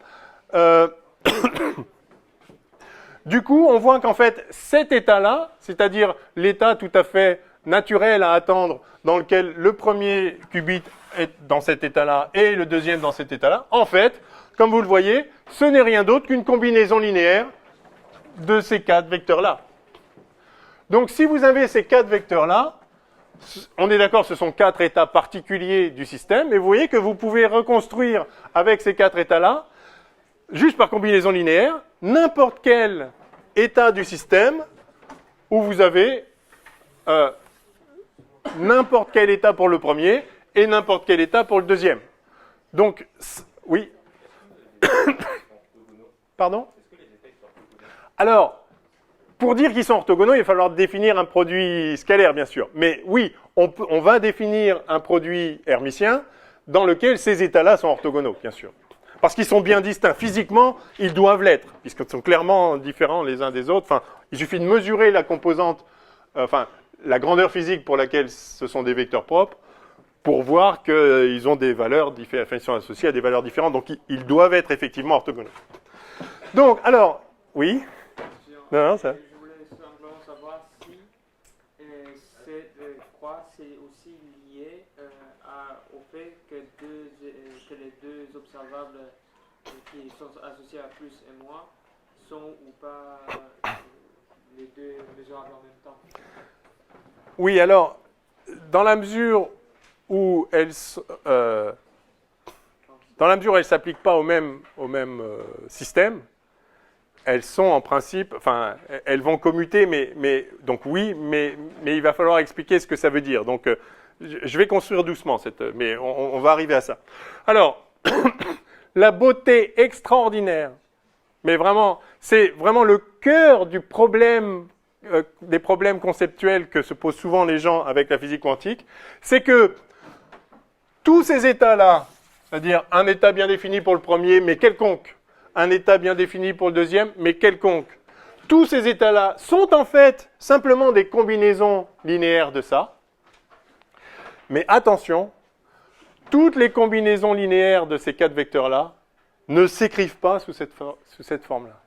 Du coup, on voit qu'en fait, cet état-là, c'est-à-dire l'état tout à fait naturel à attendre dans lequel le premier qubit est dans cet état-là et le deuxième dans cet état-là, en fait, comme vous le voyez, ce n'est rien d'autre qu'une combinaison linéaire de ces 4 vecteurs-là. Donc, si vous avez ces 4 vecteurs-là, on est d'accord, ce sont 4 états particuliers du système, et vous voyez que vous pouvez reconstruire avec ces 4 états-là, juste par combinaison linéaire, n'importe quel état du système où vous avez n'importe quel état pour le premier et n'importe quel état pour le deuxième. Donc, oui. Pardon? Alors, pour dire qu'ils sont orthogonaux, il va falloir définir un produit scalaire, bien sûr. Mais oui, on va définir un produit hermitien dans lequel ces états-là sont orthogonaux, bien sûr. Parce qu'ils sont bien distincts. Physiquement, ils doivent l'être, puisqu'ils sont clairement différents les uns des autres. Enfin, il suffit de mesurer la composante, la grandeur physique pour laquelle ce sont des vecteurs propres, pour voir qu'ils ont des valeurs différentes, enfin, ils sont associés à des valeurs différentes. Donc, ils doivent être effectivement orthogonaux. Donc, alors, oui. Non, ça. Je voulais simplement savoir si cette croix, c'est aussi lié au fait que les deux observables qui sont associés à plus et moins sont ou pas les deux mesurables en même temps. Oui, alors, dans la mesure où elles ne s'appliquent pas au même système, elles sont en principe, enfin, elles vont commuter, donc oui, mais il va falloir expliquer ce que ça veut dire. Donc, je vais construire doucement, mais on va arriver à ça. Alors, la beauté extraordinaire, mais vraiment, c'est vraiment le cœur du problème, des problèmes conceptuels que se posent souvent les gens avec la physique quantique, c'est que tous ces états-là, c'est-à-dire un état bien défini pour le premier, mais quelconque, un état bien défini pour le deuxième, mais quelconque. Tous ces états-là sont en fait simplement des combinaisons linéaires de ça. Mais attention, toutes les combinaisons linéaires de ces 4 vecteurs-là ne s'écrivent pas sous cette forme-là.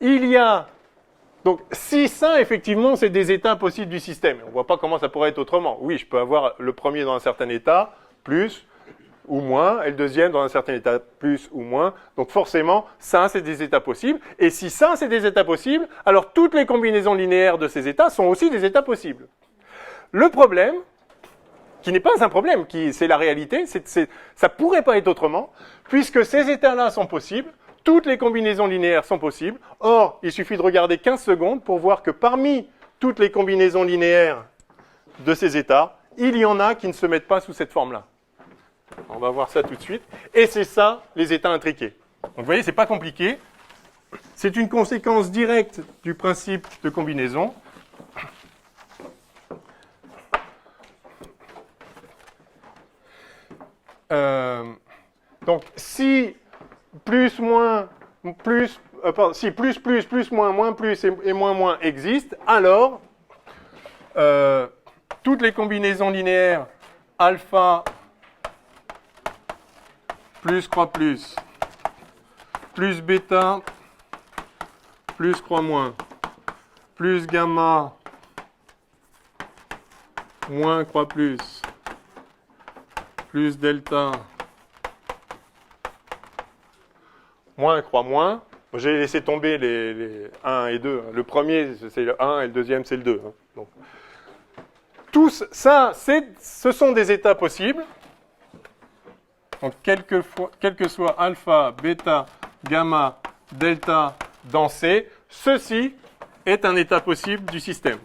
Il y a, donc si ça, effectivement, c'est des états possibles du système, on ne voit pas comment ça pourrait être autrement. Oui, je peux avoir le premier dans un certain état, plus ou moins, et le deuxième dans un certain état, plus ou moins. Donc forcément, ça, c'est des états possibles. Et si ça, c'est des états possibles, alors toutes les combinaisons linéaires de ces états sont aussi des états possibles. Le problème, qui n'est pas un problème, c'est la réalité, ça ne pourrait pas être autrement, puisque ces états-là sont possibles, toutes les combinaisons linéaires sont possibles. Or, il suffit de regarder 15 secondes pour voir que parmi toutes les combinaisons linéaires de ces états, il y en a qui ne se mettent pas sous cette forme-là. On va voir ça tout de suite. Et c'est ça, les états intriqués. Donc vous voyez, ce n'est pas compliqué. C'est une conséquence directe du principe de combinaison. Donc, si plus, moins, plus, si plus, moins, plus et moins existent, alors toutes les combinaisons linéaires alpha plus croix plus bêta plus croix moins plus gamma moins croix plus delta moins croix moins. J'ai laissé tomber les 1 et 2. Le premier, c'est le 1 et le deuxième, c'est le 2. Donc, tous, ça, ce sont des états possibles. Donc, quel que soit alpha, bêta, gamma, delta dans C, ceci est un état possible du système.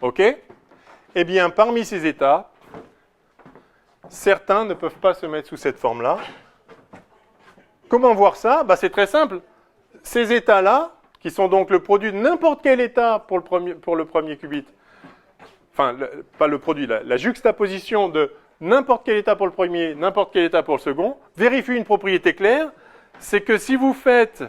OK ? Eh bien, parmi ces états, certains ne peuvent pas se mettre sous cette forme-là. Comment voir ça ? C'est très simple. Ces états-là, qui sont donc le produit de n'importe quel état pour le premier qubit, enfin, pas le produit, la juxtaposition de n'importe quel état pour le premier, n'importe quel état pour le second, vérifie une propriété claire, c'est que si vous faites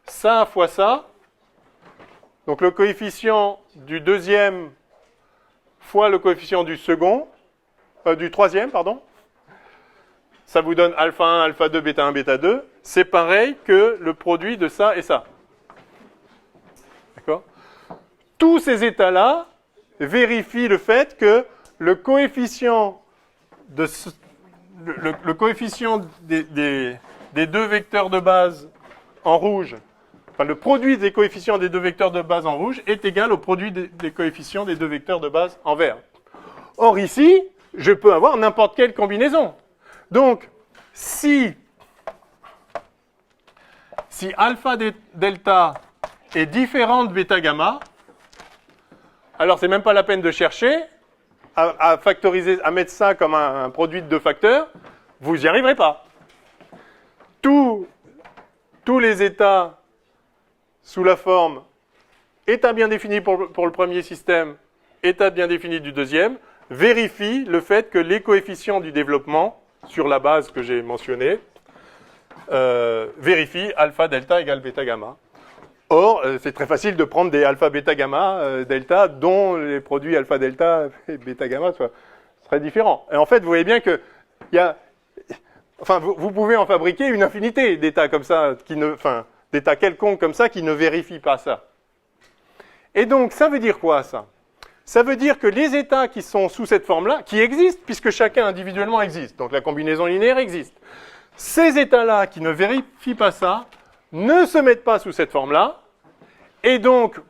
ça fois ça, donc le coefficient du deuxième fois le coefficient du troisième, pardon, ça vous donne alpha 1, alpha 2, bêta 1, bêta 2, c'est pareil que le produit de ça et ça. D'accord ? Tous ces états-là vérifient le fait que le coefficient des deux vecteurs de base en rouge, enfin le produit des coefficients des deux vecteurs de base en rouge est égal au produit des coefficients des deux vecteurs de base en vert. Or ici, je peux avoir n'importe quelle combinaison. Donc, si alpha delta est différent de bêta gamma, alors c'est même pas la peine de chercher à factoriser, à mettre ça comme un produit de deux facteurs, vous n'y arriverez pas. Tous les états sous la forme état bien défini pour le premier système, état bien défini du deuxième, vérifient le fait que les coefficients du développement sur la base que j'ai mentionnée vérifient alpha delta égale bêta gamma. Or, c'est très facile de prendre des alpha bêta gamma delta dont les produits alpha delta et bêta gamma seraient différents. Et en fait, vous voyez bien que vous pouvez en fabriquer une infinité d'états comme ça, d'états quelconques comme ça qui ne vérifient pas ça. Et donc, ça veut dire quoi, ça ? Ça veut dire que les états qui sont sous cette forme-là, qui existent, puisque chacun individuellement existe, donc la combinaison linéaire existe, ces états-là qui ne vérifient pas ça, ne se mettent pas sous cette forme-là, Et donc,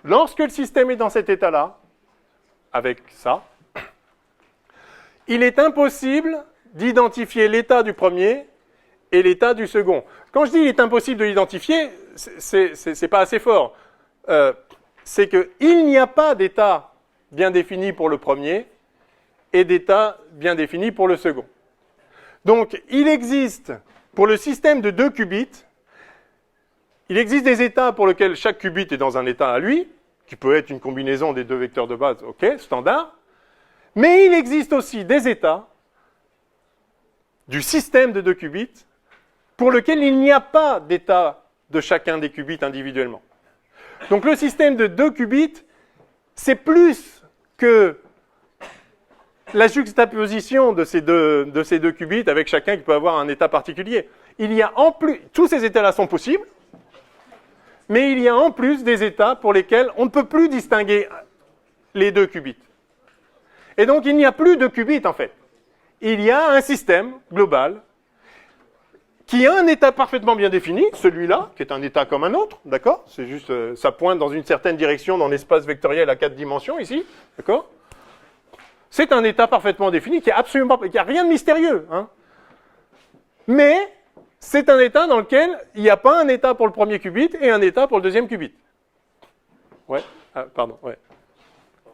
lorsque le système est dans cet état-là, avec ça, il est impossible d'identifier l'état du premier et l'état du second. Quand je dis il est impossible de l'identifier, c'est pas assez fort. C'est qu'il n'y a pas d'état bien défini pour le premier et d'état bien défini pour le second. Donc, il existe, pour le système de 2 qubits, il existe des états pour lesquels chaque qubit est dans un état à lui, qui peut être une combinaison des 2 vecteurs de base, ok, standard. Mais il existe aussi des états du système de 2 qubits pour lequel il n'y a pas d'état de chacun des qubits individuellement. Donc le système de 2 qubits, c'est plus que la juxtaposition de ces deux qubits avec chacun qui peut avoir un état particulier. Il y a en plus, tous ces états-là sont possibles, mais il y a en plus des états pour lesquels on ne peut plus distinguer les 2 qubits. Et donc il n'y a plus de qubits en fait. Il y a un système global qui a un état parfaitement bien défini, celui-là, qui est un état comme un autre, d'accord? C'est juste, ça pointe dans une certaine direction dans l'espace vectoriel à 4 dimensions ici, d'accord? C'est un état parfaitement défini qui a rien de mystérieux, hein. Mais c'est un état dans lequel il n'y a pas un état pour le premier qubit et un état pour le deuxième qubit. Ouais, pardon, ouais.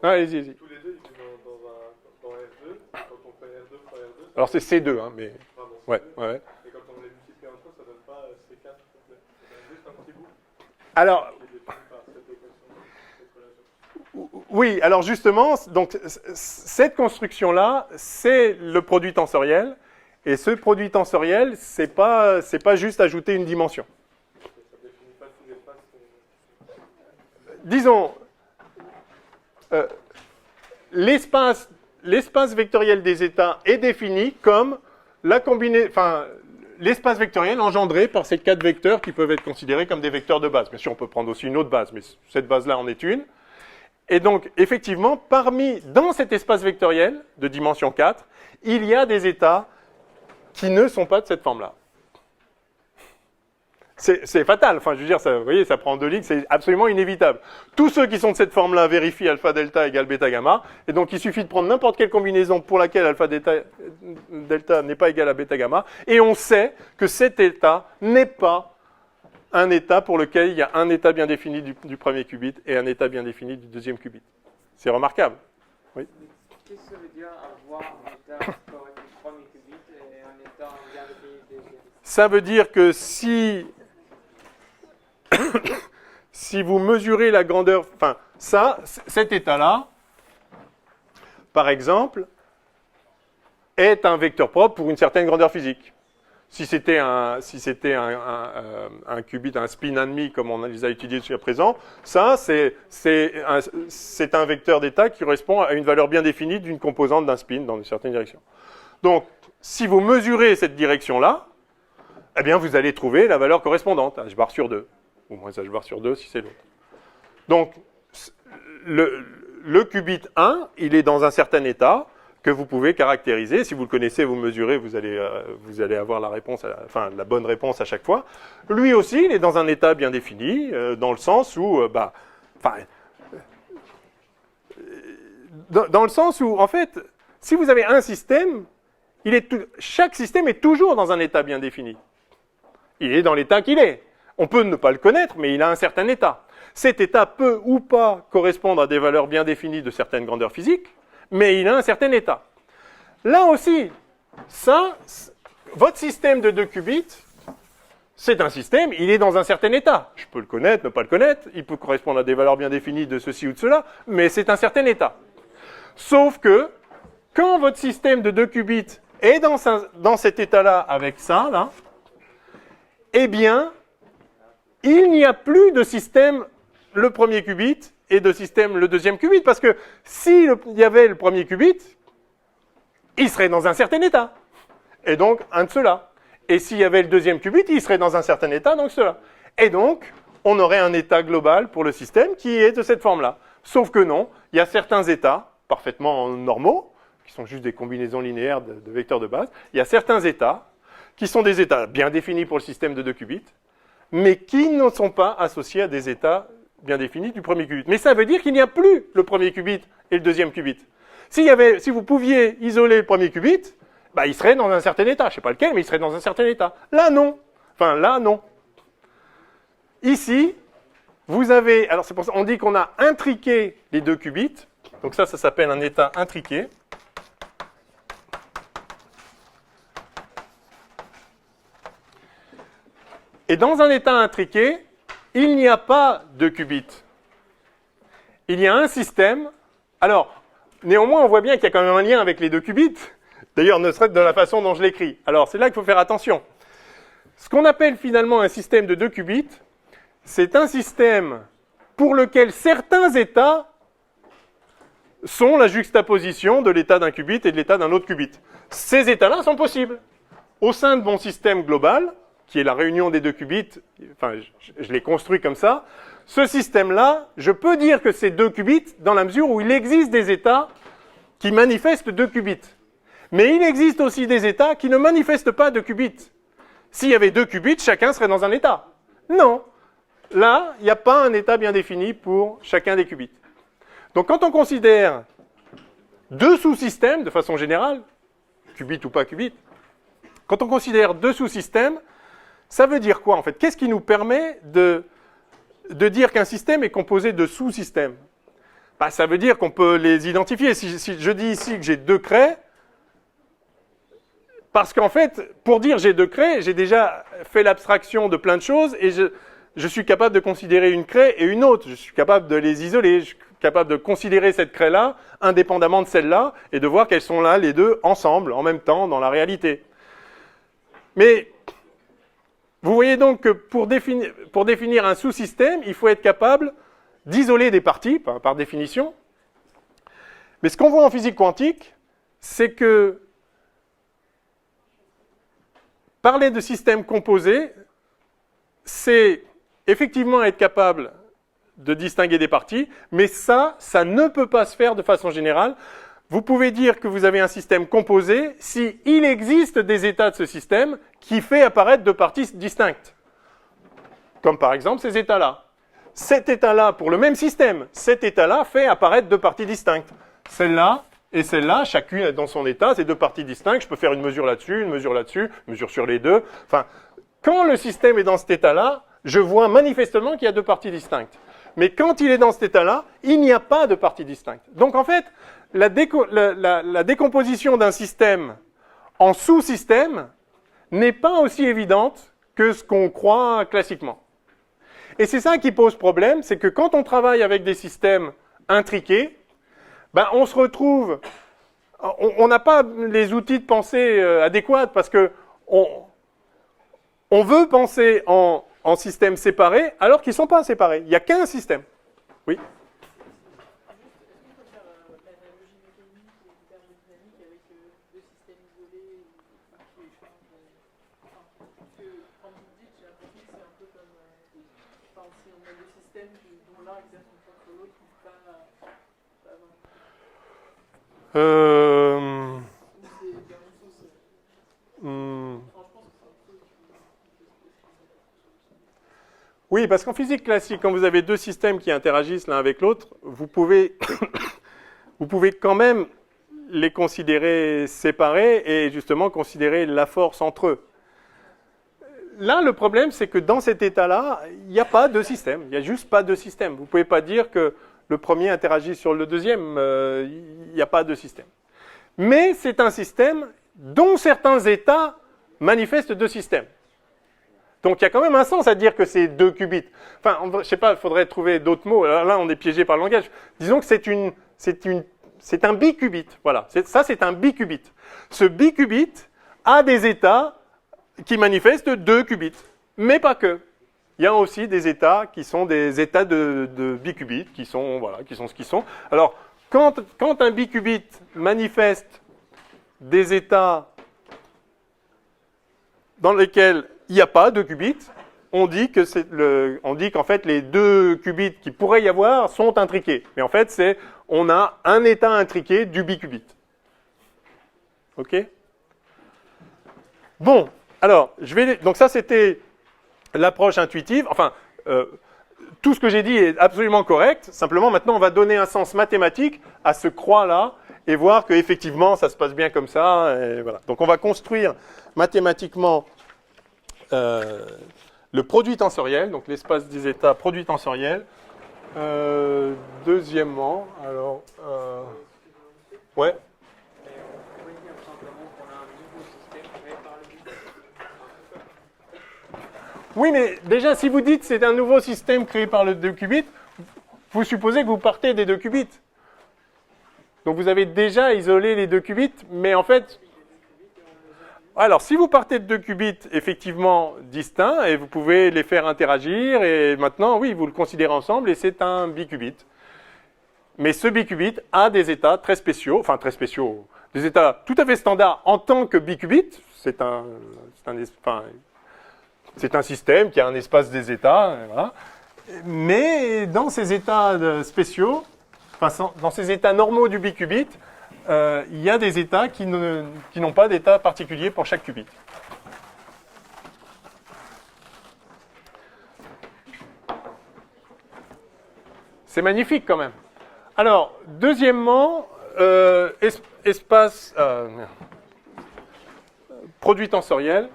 Ah, allez-y. Tous les deux, ils sont dans R2. Quand on fait R2 fois R2. Alors c'est C2, hein, mais. Pardon, Ouais, C2. ouais. Et quand on les multiplie entre eux, ça donne pas C4 complet. Ça donne juste un petit bout Alors, qui est défini par cette équation, cette relation. oui, alors justement, donc, cette construction-là, c'est le produit tensoriel. Et ce produit tensoriel, c'est pas juste ajouter une dimension. Ça définit pas tous les espaces. Disons, l'espace vectoriel des états est défini comme l'espace vectoriel engendré par ces 4 vecteurs qui peuvent être considérés comme des vecteurs de base. Bien sûr, on peut prendre aussi une autre base, mais cette base-là en est une. Et donc, effectivement, dans cet espace vectoriel de dimension 4, il y a des états qui ne sont pas de cette forme-là. C'est fatal, enfin je veux dire, ça, vous voyez, ça prend 2 lignes, c'est absolument inévitable. Tous ceux qui sont de cette forme-là vérifient alpha delta égale bêta gamma, et donc il suffit de prendre n'importe quelle combinaison pour laquelle alpha delta n'est pas égal à bêta gamma, et on sait que cet état n'est pas un état pour lequel il y a un état bien défini du premier qubit et un état bien défini du deuxième qubit. C'est remarquable. Oui. Qu'est-ce que ça veut dire avoir un état correct du premier qubit et un état bien défini du deuxième? Ça veut dire que si vous mesurez la grandeur, enfin, cet état-là, par exemple, est un vecteur propre pour une certaine grandeur physique. Si c'était un qubit, un spin and me, comme on les a étudiés jusqu'à présent, ça, c'est un vecteur d'état qui correspond à une valeur bien définie d'une composante d'un spin dans une certaine direction. Donc, si vous mesurez cette direction-là, eh bien, vous allez trouver la valeur correspondante, h bar sur 2, ou moins h bar sur 2 si c'est l'autre. Donc, le qubit 1, il est dans un certain état que vous pouvez caractériser. Si vous le connaissez, vous mesurez, vous allez avoir la réponse, la bonne réponse à chaque fois. Lui aussi, il est dans un état bien défini, dans le sens où, dans le sens où, en fait, si vous avez un système, chaque système est toujours dans un état bien défini. Il est dans l'état qu'il est. On peut ne pas le connaître, mais il a un certain état. Cet état peut ou pas correspondre à des valeurs bien définies de certaines grandeurs physiques, mais il a un certain état. Là aussi, votre système de 2 qubits, c'est un système, il est dans un certain état. Je peux le connaître, ne pas le connaître, il peut correspondre à des valeurs bien définies de ceci ou de cela, mais c'est un certain état. Sauf que, quand votre système de 2 qubits est dans cet état-là, avec ça, là, eh bien, il n'y a plus de système le premier qubit et de système le deuxième qubit, parce que s'il y avait le premier qubit, il serait dans un certain état, et donc un de ceux-là. Et s'il y avait le deuxième qubit, il serait dans un certain état, donc ceux-là. Et donc, on aurait un état global pour le système qui est de cette forme-là. Sauf que non, il y a certains états parfaitement normaux, qui sont juste des combinaisons linéaires de vecteurs de base. Il y a certains états qui sont des états bien définis pour le système de 2 qubits, mais qui ne sont pas associés à des états bien définie du premier qubit. Mais ça veut dire qu'il n'y a plus le premier qubit et le deuxième qubit. Si vous pouviez isoler le premier qubit, bah, il serait dans un certain état. Je ne sais pas lequel, mais il serait dans un certain état. Là, non. Enfin, là, non. Ici, vous avez... Alors, c'est pour ça qu'on dit qu'on a intriqué les deux qubits. Donc ça s'appelle un état intriqué. Et dans un état intriqué, il n'y a pas de qubits. Il y a un système. Alors, néanmoins, on voit bien qu'il y a quand même un lien avec les deux qubits. D'ailleurs, ne serait-ce que de la façon dont je l'écris. Alors, c'est là qu'il faut faire attention. Ce qu'on appelle finalement un système de deux qubits, c'est un système pour lequel certains états sont la juxtaposition de l'état d'un qubit et de l'état d'un autre qubit. Ces états-là sont possibles. Au sein de mon système global, qui est la réunion des deux qubits, enfin, je l'ai construit comme ça, ce système-là, je peux dire que c'est deux qubits dans la mesure où il existe des états qui manifestent deux qubits. Mais il existe aussi des états qui ne manifestent pas de qubits. S'il y avait deux qubits, chacun serait dans un état. Non. Là, il n'y a pas un état bien défini pour chacun des qubits. Donc quand on considère deux sous-systèmes, de façon générale, qubit ou pas qubit, quand on considère deux sous-systèmes, ça veut dire quoi en fait? Qu'est-ce qui nous permet de dire qu'un système est composé de sous-systèmes? Bah, ça veut dire qu'on peut les identifier. Si je dis ici que j'ai deux craies, parce qu'en fait, pour dire j'ai deux craies, j'ai déjà fait l'abstraction de plein de choses et je suis capable de considérer une craie et une autre. Je suis capable de les isoler. Je suis capable de considérer cette craie-là indépendamment de celle-là et de voir qu'elles sont là les deux ensemble, en même temps, dans la réalité. Mais vous voyez donc que pour définir un sous-système, il faut être capable d'isoler des parties, par définition. Mais ce qu'on voit en physique quantique, c'est que parler de systèmes composés, c'est effectivement être capable de distinguer des parties, mais ça ne peut pas se faire de façon générale. Vous pouvez dire que vous avez un système composé si il existe des états de ce système qui fait apparaître deux parties distinctes. Comme par exemple ces états-là. Cet état-là, pour le même système, cet état-là fait apparaître deux parties distinctes. Celle-là et celle-là, chacune dans son état, c'est deux parties distinctes. Je peux faire une mesure là-dessus, une mesure sur les deux. Enfin, quand le système est dans cet état-là, je vois manifestement qu'il y a deux parties distinctes. Mais quand il est dans cet état-là, il n'y a pas de parties distinctes. Donc en fait, la décomposition d'un système en sous-systèmes n'est pas aussi évidente que ce qu'on croit classiquement. Et c'est ça qui pose problème, c'est que quand on travaille avec des systèmes intriqués, ben on se retrouve, on n'a pas les outils de pensée adéquats parce que on veut penser en systèmes séparés alors qu'ils ne sont pas séparés. Il n'y a qu'un système. Oui. Oui, parce qu'en physique classique, quand vous avez deux systèmes qui interagissent l'un avec l'autre, vous pouvez quand même les considérer séparés et justement considérer la force entre eux. Là, le problème, c'est que dans cet état-là, il n'y a pas de système. Il n'y a juste pas de système. Vous ne pouvez pas dire que le premier interagit sur le deuxième. Il n'y a pas de système. Mais c'est un système dont certains états manifestent deux systèmes. Donc il y a quand même un sens à dire que c'est deux qubits. Enfin, je ne sais pas, il faudrait trouver d'autres mots. Là, on est piégé par le langage. Disons que c'est un biqubit. Voilà, ça c'est un biqubit. Ce biqubit a des états qui manifestent deux qubits, mais pas que. Il y a aussi des états qui sont des états de biqubit, qui sont ce qu'ils sont. Alors, quand un biqubit manifeste des états dans lesquels il n'y a pas de qubits, on dit qu'en fait les deux qubits qui pourraient y avoir sont intriqués. Mais en fait, on a un état intriqué du biqubit. Ok? Bon, alors donc ça c'était l'approche intuitive. Enfin, tout ce que j'ai dit est absolument correct. Simplement, maintenant, on va donner un sens mathématique à ce croix-là et voir qu'effectivement, ça se passe bien comme ça. Et voilà. Donc, on va construire mathématiquement le produit tensoriel, donc l'espace des états produit tensoriel. Deuxièmement, alors... ouais. On pourrait dire simplement qu'on a un nouveau système créé par le but. Oui, mais déjà, si vous dites c'est un nouveau système créé par le 2 qubits, vous supposez que vous partez des 2 qubits. Donc vous avez déjà isolé les 2 qubits, mais en fait... Alors, si vous partez de 2 qubits effectivement distincts, et vous pouvez les faire interagir, et maintenant, oui, vous le considérez ensemble, et c'est un biqubit. Mais ce biqubit a des états très spéciaux, des états tout à fait standards en tant que biqubit. C'est un système qui a un espace des états, voilà. Mais dans ces états spéciaux, dans ces états normaux du biqubit, il y a des états qui n'ont pas d'état particulier pour chaque qubit. C'est magnifique quand même. Alors, deuxièmement, espace produit tensoriel.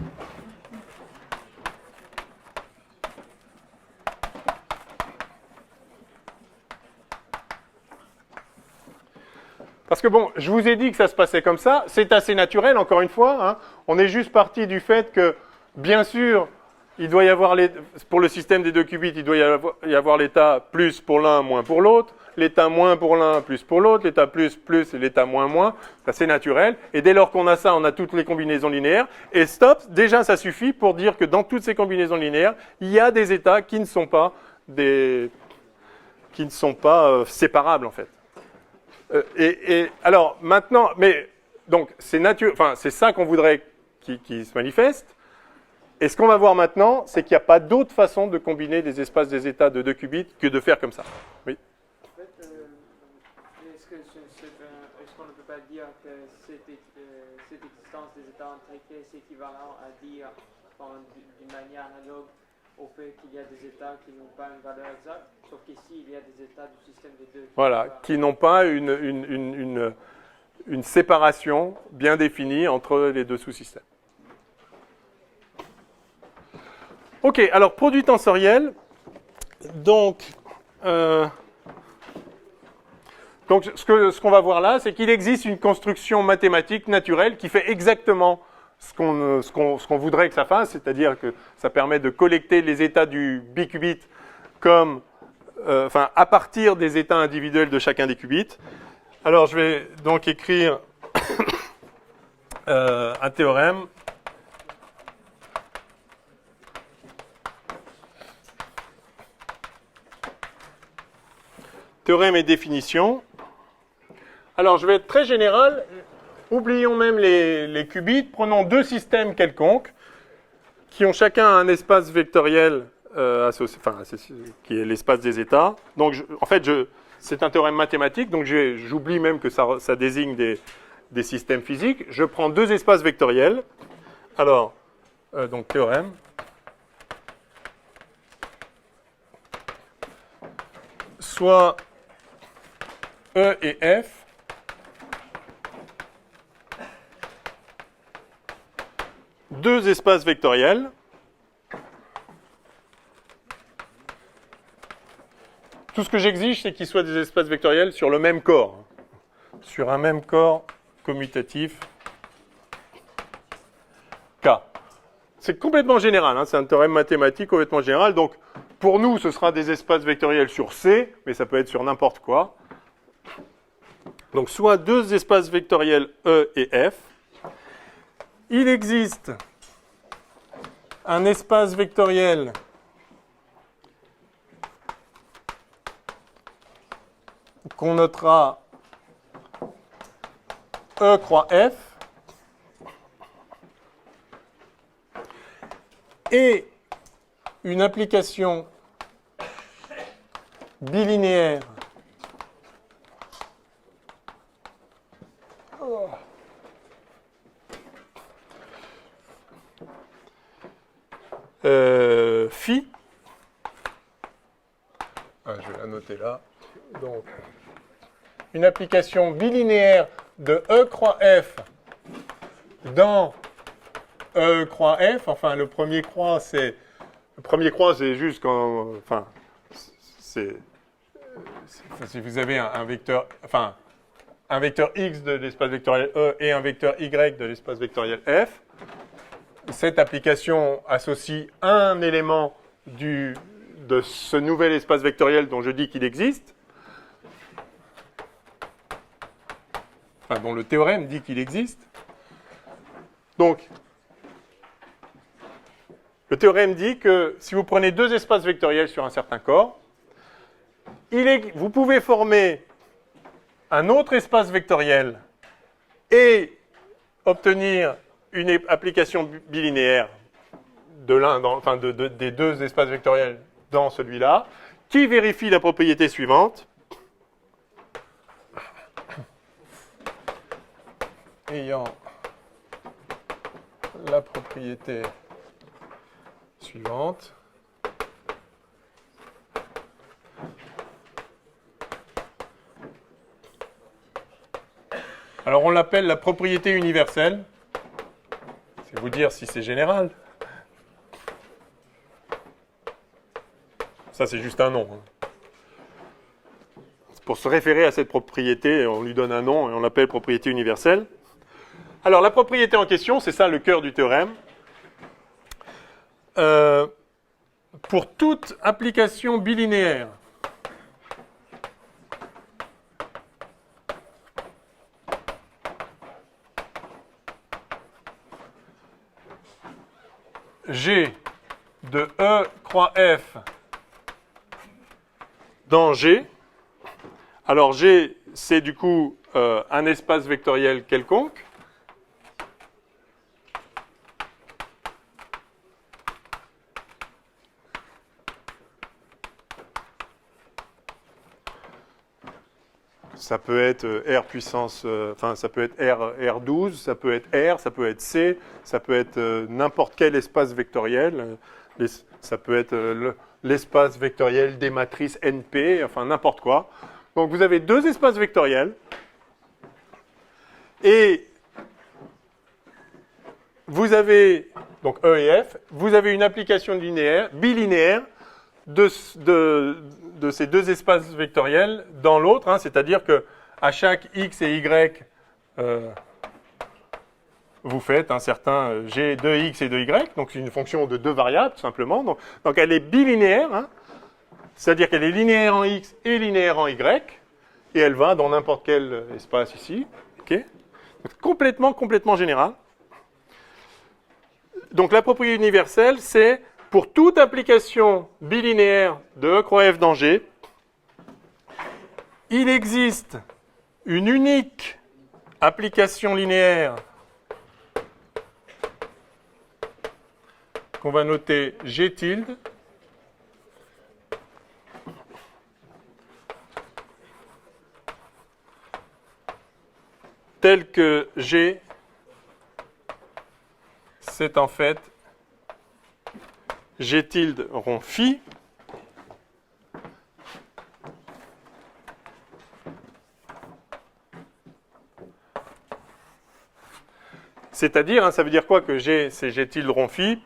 Parce que bon, je vous ai dit que ça se passait comme ça, c'est assez naturel, encore une fois. Hein. On est juste parti du fait que, bien sûr, il doit y avoir, pour le système des 2 qubits, il doit y avoir l'état plus pour l'un, moins pour l'autre, l'état moins pour l'un, plus pour l'autre, l'état plus, et l'état moins, moins. Ça, c'est naturel. Et dès lors qu'on a ça, on a toutes les combinaisons linéaires. Et stop, déjà, ça suffit pour dire que dans toutes ces combinaisons linéaires, il y a des états qui ne sont pas séparables, en fait. Alors maintenant, mais donc c'est ça qu'on voudrait qui se manifeste. Et ce qu'on va voir maintenant, c'est qu'il n'y a pas d'autre façon de combiner des espaces des états de 2 qubits que de faire comme ça. Oui. En fait, est-ce qu'on ne peut pas dire que cette existence des états intriqués est équivalent à dire, d'une manière analogue, au fait qu'il y a des états qui n'ont pas une valeur exacte, sauf qu'ici, il y a des états du système des 2. Voilà, qui n'ont pas une séparation bien définie entre les deux sous-systèmes. Ok, alors produit tensoriel. Donc ce qu'on va voir là, c'est qu'il existe une construction mathématique naturelle qui fait exactement ce qu'on voudrait que ça fasse, c'est-à-dire que ça permet de collecter les états du biqubit comme, à partir des états individuels de chacun des qubits. Alors je vais donc écrire un théorème. Théorème et définition. Alors je vais être très général. Oublions même les qubits, prenons 2 systèmes quelconques qui ont chacun un espace vectoriel qui est l'espace des états. Donc, c'est un théorème mathématique, donc j'oublie même que ça désigne des systèmes physiques. Je prends 2 espaces vectoriels. Alors, donc théorème. Soit E et F. Deux espaces vectoriels. Tout ce que j'exige, c'est qu'ils soient des espaces vectoriels sur le même corps. Sur un même corps commutatif K. C'est complètement général, hein, c'est un théorème mathématique complètement général. Donc, pour nous, ce sera des espaces vectoriels sur C, mais ça peut être sur n'importe quoi. Donc, soit 2 espaces vectoriels E et F. Il existe un espace vectoriel qu'on notera E croix F et une application bilinéaire phi noter là. Donc, une application bilinéaire de E croix F dans E croix F. Enfin, le premier croix, c'est juste quand... Enfin, si vous avez un vecteur... Enfin, un vecteur X de l'espace vectoriel E et un vecteur Y de l'espace vectoriel F. Cette application associe un élément de ce nouvel espace vectoriel dont je dis qu'il existe, enfin dont le théorème dit qu'il existe. Donc, le théorème dit que si vous prenez deux espaces vectoriels sur un certain corps, vous pouvez former un autre espace vectoriel et obtenir une application bilinéaire des deux espaces vectoriels dans celui-là, qui vérifie la propriété suivante. Ayant la propriété suivante. Alors on l'appelle la propriété universelle. C'est vous dire si c'est général. Ça, c'est juste un nom. Pour se référer à cette propriété, on lui donne un nom et on l'appelle propriété universelle. Alors, la propriété en question, c'est ça le cœur du théorème. Pour toute application bilinéaire, G de E croix F dans G. Alors G, c'est du coup un espace vectoriel quelconque. Ça peut être R puissance, ça peut être R12, ça peut être R, ça peut être C, ça peut être n'importe quel espace vectoriel, ça peut être l'espace vectoriel des matrices NP, enfin n'importe quoi. Donc vous avez deux espaces vectoriels et vous avez, donc E et F, vous avez une application bilinéaire de ces deux espaces vectoriels dans l'autre, hein, c'est-à-dire que à chaque X et Y, vous faites un certain G de X et de Y, donc c'est une fonction de deux variables, tout simplement. Donc elle est bilinéaire, hein, c'est-à-dire qu'elle est linéaire en X et linéaire en Y, et elle va dans n'importe quel espace ici. Okay, donc complètement général. Donc la propriété universelle, c'est pour toute application bilinéaire de E croix F dans G, il existe une unique application linéaire qu'on va noter G tilde, tel que G, c'est en fait G tilde rond phi c'est-à-dire, hein, ça veut dire quoi que G, c'est G tilde rond phi?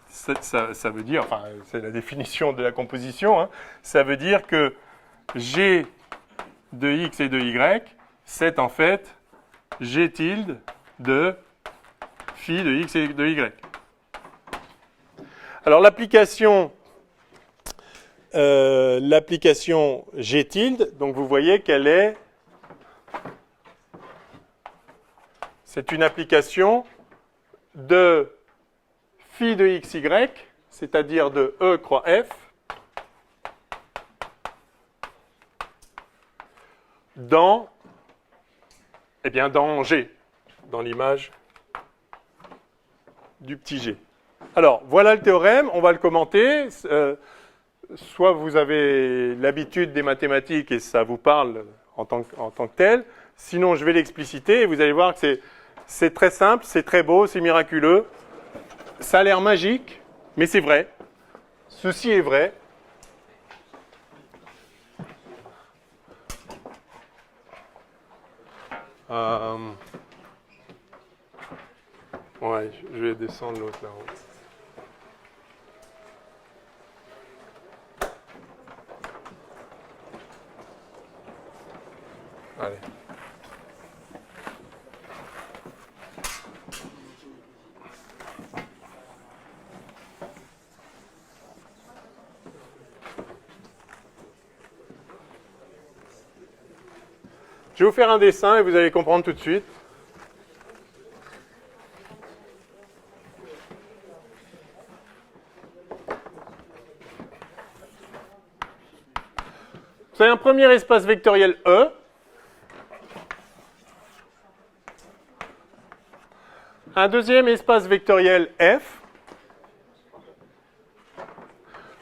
Ça veut dire, enfin, c'est la définition de la composition, hein, ça veut dire que G de X et de Y, c'est en fait G tilde de phi de X et de Y. Alors l'application G tilde, donc vous voyez qu'elle c'est une application de phi de XY, c'est-à-dire de E croix F, dans G, dans l'image du petit g. Alors, voilà le théorème, on va le commenter. Soit vous avez l'habitude des mathématiques et ça vous parle en tant que tel, sinon je vais l'expliciter et vous allez voir que c'est très simple, c'est très beau, c'est miraculeux. Ça a l'air magique, mais c'est vrai. Ceci est vrai. Ouais, je vais descendre l'autre là-haut. Allez. Je vais vous faire un dessin et vous allez comprendre tout de suite. Vous avez un premier espace vectoriel E. Un deuxième espace vectoriel F.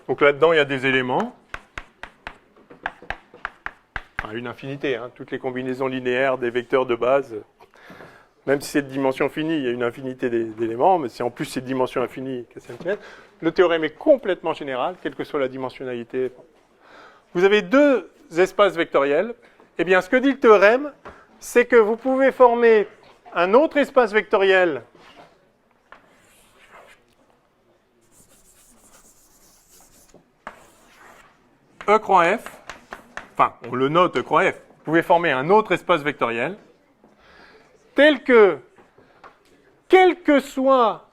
Donc là-dedans, il y a des éléments. Enfin, une infinité, hein, toutes les combinaisons linéaires des vecteurs de base. Même si c'est de dimension finie, il y a une infinité d'éléments, mais si en plus c'est de dimension infinie, qu'est-ce que ça me fait ? Le théorème est complètement général, quelle que soit la dimensionnalité. Vous avez deux espaces vectoriels. Eh bien, ce que dit le théorème, c'est que vous pouvez former un autre espace vectoriel E croix F. Enfin, on le note E croix F. Vous pouvez former un autre espace vectoriel tel que, quelle que soit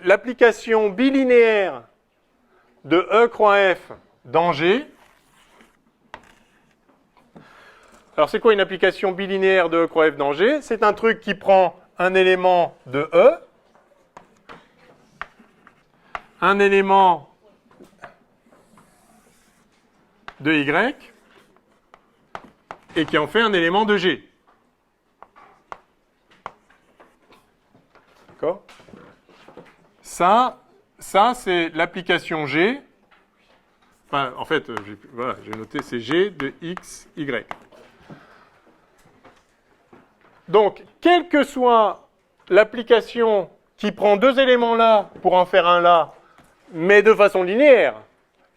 l'application bilinéaire de E croix F dans G. Alors, c'est quoi une application bilinéaire de E croix F dans G ? C'est un truc qui prend un élément de E, un élément de Y, et qui en fait un élément de G. D'accord ? Ça c'est l'application G. Enfin, en fait, voilà, j'ai noté, c'est G de X, Y. Donc, quelle que soit l'application qui prend deux éléments là pour en faire un là, mais de façon linéaire,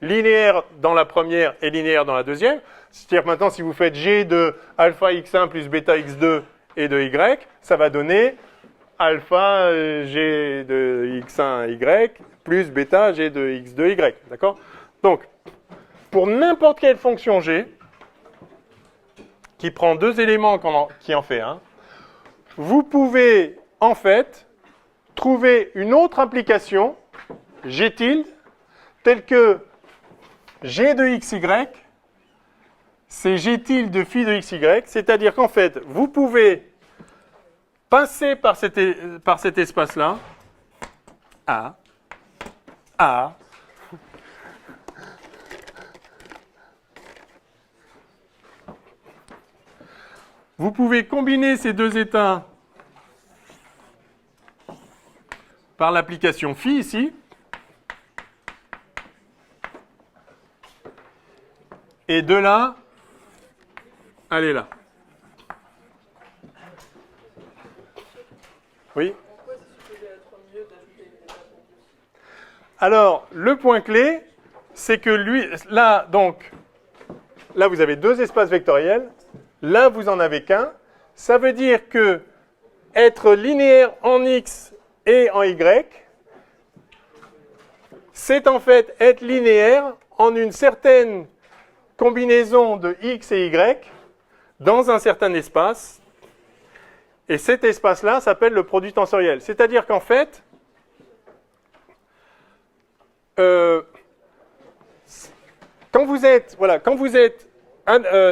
linéaire dans la première et linéaire dans la deuxième, c'est-à-dire que maintenant, si vous faites G de alpha x1 plus bêta x2 et de Y, ça va donner alpha G de x1 Y plus bêta G de x2 Y. D'accord ? Donc, pour n'importe quelle fonction G, qui prend deux éléments qui en fait un, vous pouvez en fait trouver une autre implication, G tilde, telle que G de xy, c'est G tilde de phi de xy, c'est-à-dire qu'en fait, vous pouvez passer par cet espace-là, A, vous pouvez combiner ces deux états par l'application phi ici, et de là, aller là. Oui ? Pourquoi c'est supposé être mieux d'ajouter une étape en plus ? Alors, le point clé, c'est que là, vous avez deux espaces vectoriels. Là, vous en avez qu'un. Ça veut dire que être linéaire en X et en Y, c'est en fait être linéaire en une certaine combinaison de X et Y dans un certain espace. Et cet espace-là s'appelle le produit tensoriel. C'est-à-dire qu'en fait, quand vous êtes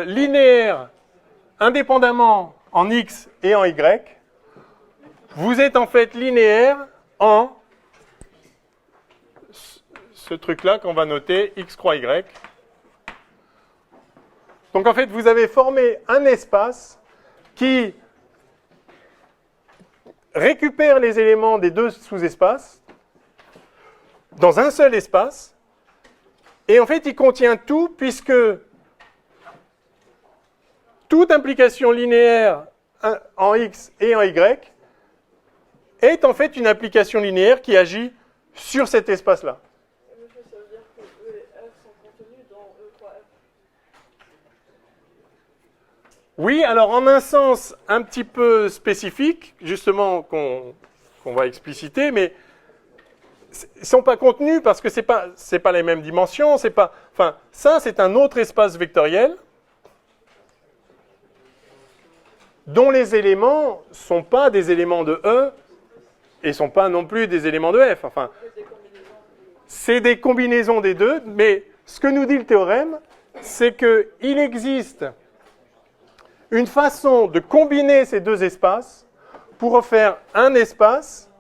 linéaire indépendamment en X et en Y, vous êtes en fait linéaire en ce truc-là qu'on va noter X croix Y. Donc en fait, vous avez formé un espace qui récupère les éléments des deux sous-espaces dans un seul espace. Et en fait, il contient tout puisque toute implication linéaire en X et en Y est en fait une application linéaire qui agit sur cet espace-là. Monsieur, ça veut dire que E et F sont contenus dans E croix F. Oui, alors en un sens un petit peu spécifique, justement qu'on va expliciter, mais ils ne sont pas contenus parce que c'est pas les mêmes dimensions, c'est pas. Enfin, ça c'est un autre espace vectoriel dont les éléments ne sont pas des éléments de E et ne sont pas non plus des éléments de F. Enfin, c'est des combinaisons des deux, mais ce que nous dit le théorème, c'est qu'il existe une façon de combiner ces deux espaces pour en faire un espace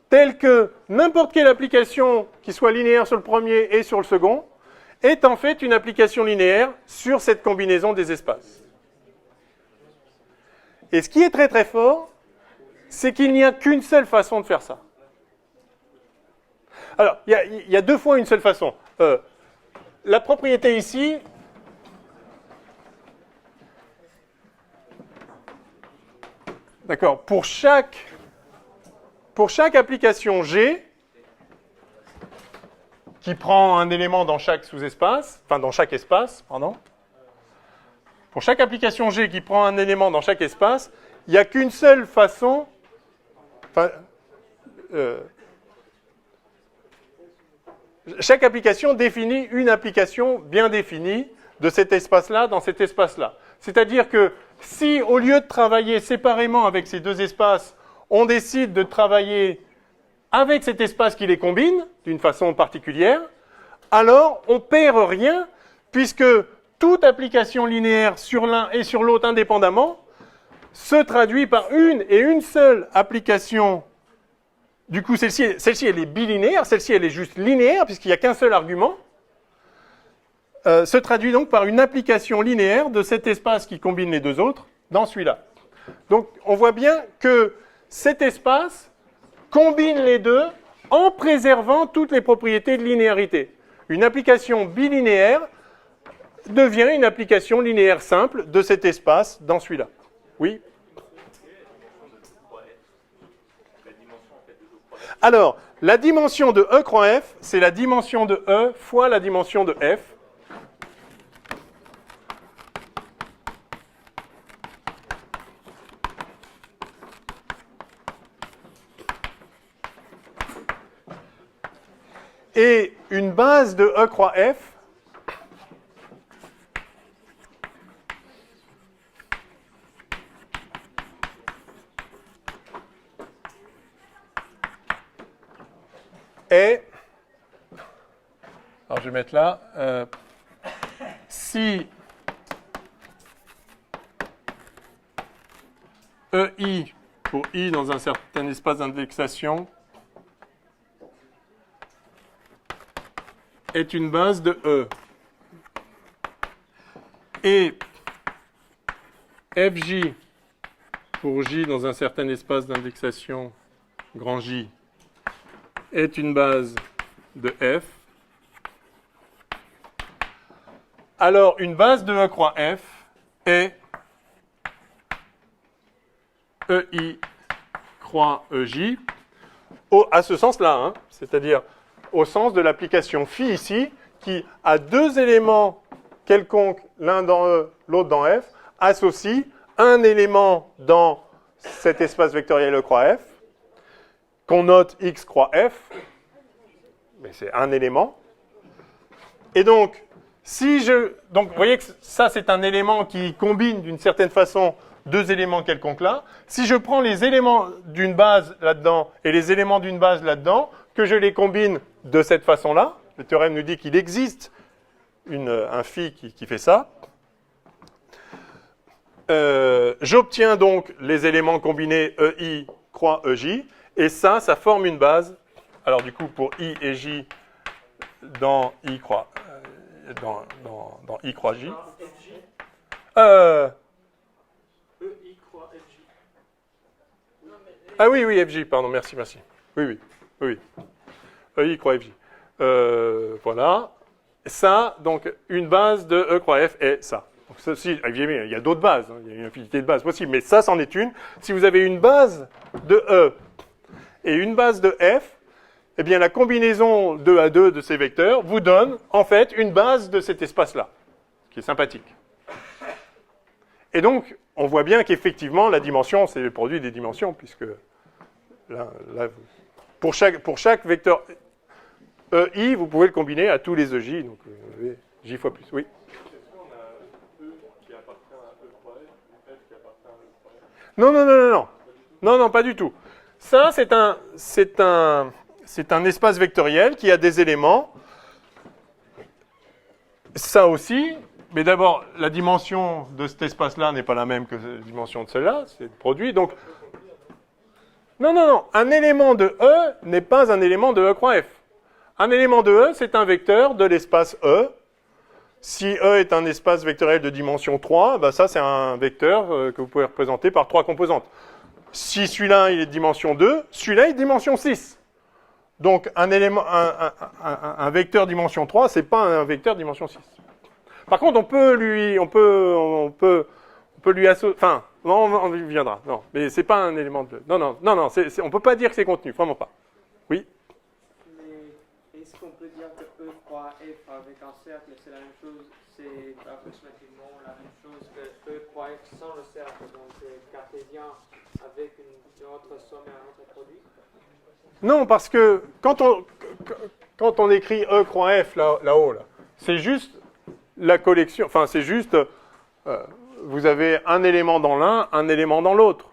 tel que n'importe quelle application qui soit linéaire sur le premier et sur le second est en fait une application linéaire sur cette combinaison des espaces. Et ce qui est très très fort, c'est qu'il n'y a qu'une seule façon de faire ça. Alors, il y a deux fois une seule façon. La propriété ici, d'accord, pour chaque application G, qui prend un élément dans chaque sous-espace, enfin dans chaque espace, pardon, pour chaque application G qui prend un élément dans chaque espace, il n'y a qu'une seule façon, chaque application définit une application bien définie de cet espace-là dans cet espace-là. C'est-à-dire que si, au lieu de travailler séparément avec ces deux espaces, on décide de travailler avec cet espace qui les combine d'une façon particulière, alors on ne perd rien, puisque toute application linéaire sur l'un et sur l'autre indépendamment se traduit par une et une seule application. Du coup, celle-ci, elle est bilinéaire, celle-ci, elle est juste linéaire, puisqu'il n'y a qu'un seul argument. Se traduit donc par une application linéaire de cet espace qui combine les deux autres dans celui-là. Donc, on voit bien que cet espace combine les deux en préservant toutes les propriétés de linéarité. Une application bilinéaire devient une application linéaire simple de cet espace dans celui-là. Oui ? Alors, la dimension de E croix F, c'est la dimension de E fois la dimension de F. Et une base de E croix F est, alors je vais mettre là, si EI pour I dans un certain espace d'indexation est une base de E. Et FJ pour J dans un certain espace d'indexation grand J est une base de F. Alors, une base de E croix F est EI croix EJ à ce sens-là, hein, c'est-à-dire au sens de l'application phi ici, qui a deux éléments quelconques, l'un dans E, l'autre dans F, associe un élément dans cet espace vectoriel E croix F, qu'on note X croix F, mais c'est un élément. Et donc, donc vous voyez que ça c'est un élément qui combine d'une certaine façon deux éléments quelconques là. Si je prends les éléments d'une base là-dedans et les éléments d'une base là-dedans, que je les combine de cette façon-là, le théorème nous dit qu'il existe un phi qui fait ça. J'obtiens donc les éléments combinés EI croix EJ, et ça forme une base. Alors du coup, pour I et J dans I croix dans I croix J. Ah oui, FJ, pardon, merci. Oui. EI croix FJ. Voilà. Ça, donc, une base de E croix F est ça. Donc, ceci, évidemment, il y a d'autres bases, hein, il y a une infinité de bases possibles, mais ça, c'en est une. Si vous avez une base de E et une base de F, eh bien, la combinaison 2 à 2 de ces vecteurs vous donne, en fait, une base de cet espace-là, qui est sympathique. Et donc, on voit bien qu'effectivement, la dimension, c'est le produit des dimensions, puisque là, pour chaque vecteur EI, vous pouvez le combiner à tous les EJ, donc J fois plus, oui. Est-ce qu'on a E qui appartient à E croix F ou F qui appartient à E croix F? Non, non, non, non, non. Non, non, pas du tout. Ça, c'est un espace vectoriel qui a des éléments. Ça aussi, mais d'abord, la dimension de cet espace-là n'est pas la même que la dimension de celle-là, c'est le produit. Donc, non, non, non. Un élément de E n'est pas un élément de E croix F. Un élément de E, c'est un vecteur de l'espace E. Si E est un espace vectoriel de dimension 3, ben ça, c'est un vecteur que vous pouvez représenter par 3 composantes. Si celui-là, il est de dimension 2, celui-là est de dimension 6. Donc, un vecteur dimension 3, ce n'est pas un vecteur dimension 6. Par contre, on peut lui associer... Enfin, non, on y viendra. Non, mais ce n'est pas un élément de... Non, non, non, non, on ne peut pas dire que c'est contenu, vraiment pas. Oui. Mais est-ce qu'on peut dire que E croix F avec un cercle, c'est la même chose, c'est approximativement la même chose que E croix F sans le cercle, donc c'est cartésien avec une autre somme et un autre produit? Non, parce que quand on écrit E croix F là-haut, c'est juste la collection, enfin c'est juste, vous avez un élément dans l'un, un élément dans l'autre.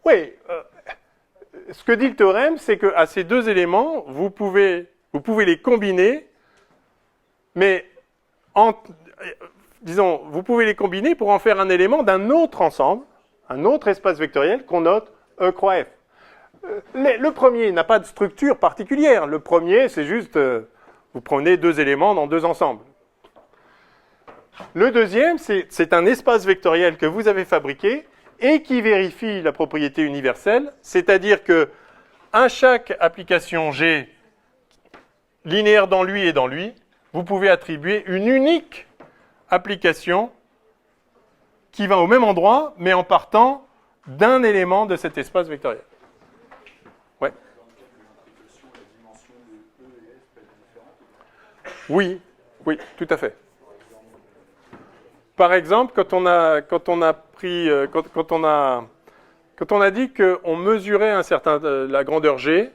Oui, ce que dit le théorème, c'est qu'à ces deux éléments, vous pouvez les combiner, mais disons, vous pouvez les combiner pour en faire un élément d'un autre ensemble, un autre espace vectoriel qu'on note E croix F. Le premier n'a pas de structure particulière. Le premier, c'est juste, vous prenez deux éléments dans deux ensembles. Le deuxième, c'est un espace vectoriel que vous avez fabriqué et qui vérifie la propriété universelle, c'est-à-dire que à chaque application G, linéaire dans lui et dans lui, vous pouvez attribuer une unique application qui va au même endroit, mais en partant d'un élément de cet espace vectoriel. Ouais. Oui, oui, tout à fait. Par exemple, quand on a dit qu'on mesurait la grandeur G,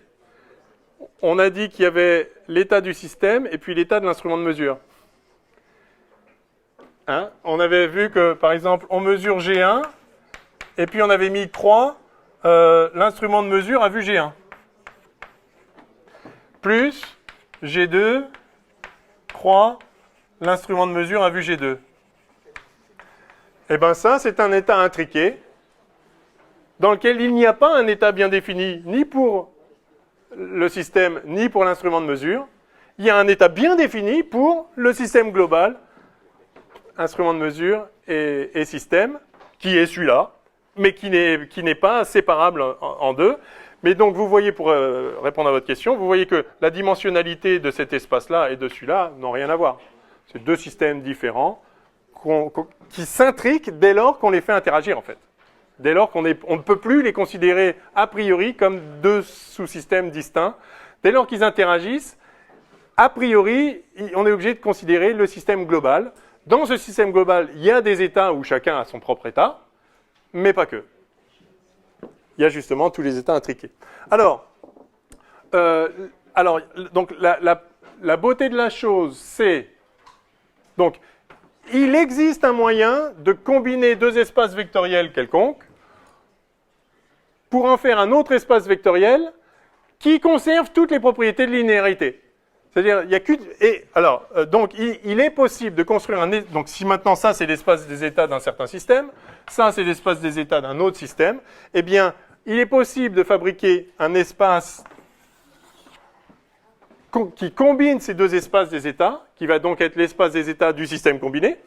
on a dit qu'il y avait l'état du système et puis l'état de l'instrument de mesure. Hein? On avait vu que, par exemple, on mesure G1, et puis on avait mis croix, l'instrument de mesure a vu G1. Plus G2, croix, l'instrument de mesure a vu G2. Et bien ça, c'est un état intriqué, dans lequel il n'y a pas un état bien défini, ni pour le système, ni pour l'instrument de mesure. Il y a un état bien défini pour le système global, instrument de mesure et système, qui est celui-là, mais qui n'est pas séparable en deux. Mais donc, vous voyez, pour répondre à votre question, vous voyez que la dimensionnalité de cet espace-là et de celui-là n'ont rien à voir. C'est deux systèmes différents qui s'intriquent dès lors qu'on les fait interagir, en fait. Dès lors qu'on ne peut plus les considérer a priori comme deux sous-systèmes distincts. Dès lors qu'ils interagissent, a priori, on est obligé de considérer le système global. Dans ce système global, il y a des états où chacun a son propre état, mais pas que. Il y a justement tous les états intriqués. Alors donc la beauté de la chose, c'est... Donc, il existe un moyen de combiner deux espaces vectoriels quelconques pour en faire un autre espace vectoriel qui conserve toutes les propriétés de linéarité. C'est-à-dire, il n'y a qu'une... Donc, il est possible de construire un... Donc, si maintenant, ça, c'est l'espace des états d'un certain système, ça, c'est l'espace des états d'un autre système, eh bien, il est possible de fabriquer un espace qui combine ces deux espaces des états, qui va donc être l'espace des états du système combiné,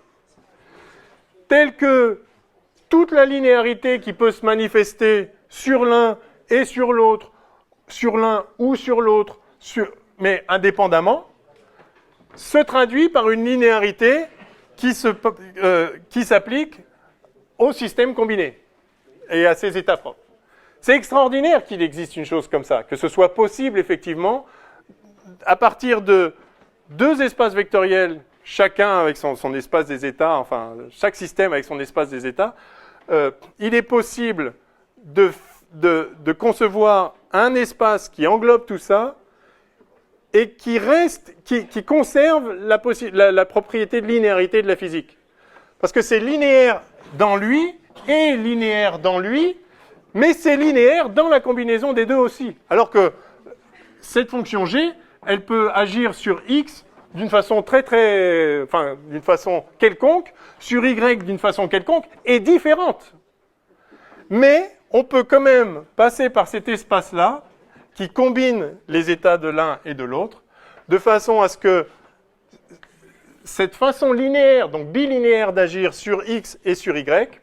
tel que toute la linéarité qui peut se manifester sur l'un et sur l'autre, sur l'un ou sur l'autre, mais indépendamment, se traduit par une linéarité qui s'applique au système combiné et à ses états propres. C'est extraordinaire qu'il existe une chose comme ça, que ce soit possible effectivement, à partir de deux espaces vectoriels chacun avec son espace des états, enfin, chaque système avec son espace des états, il est possible de concevoir un espace qui englobe tout ça et qui conserve la propriété de linéarité de la physique. Parce que c'est linéaire dans lui et linéaire dans lui, mais c'est linéaire dans la combinaison des deux aussi. Alors que cette fonction g, elle peut agir sur x d'une façon d'une façon quelconque, sur y d'une façon quelconque, et différente. Mais on peut quand même passer par cet espace-là, qui combine les états de l'un et de l'autre, de façon à ce que cette façon linéaire, donc bilinéaire d'agir sur x et sur y,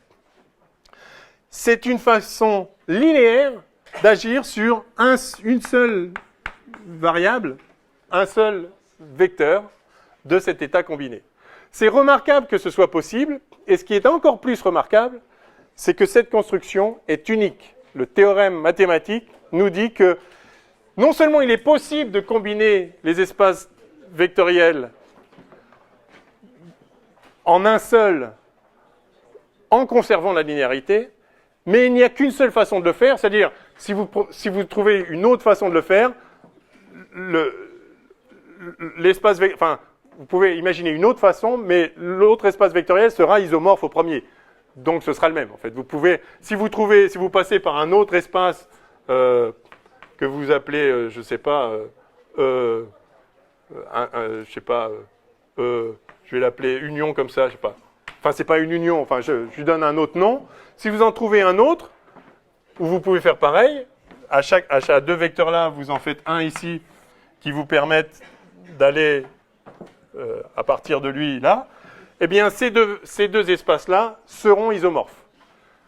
c'est une façon linéaire d'agir sur une seule variable, un seul vecteur de cet état combiné. C'est remarquable que ce soit possible, et ce qui est encore plus remarquable, c'est que cette construction est unique. Le théorème mathématique nous dit que non seulement il est possible de combiner les espaces vectoriels en un seul en conservant la linéarité, mais il n'y a qu'une seule façon de le faire, c'est-à-dire si vous trouvez une autre façon de le faire, vous pouvez imaginer une autre façon, mais l'autre espace vectoriel sera isomorphe au premier. Donc ce sera le même en fait. Vous pouvez, si vous passez par un autre espace que vous appelez, je vais l'appeler union comme ça, je sais pas. Enfin, c'est pas une union, enfin je lui donne un autre nom. Si vous en trouvez un autre, où vous pouvez faire pareil, à chaque deux vecteurs là, vous en faites un ici qui vous permettent d'aller à partir de lui là, eh bien ces deux espaces-là seront isomorphes.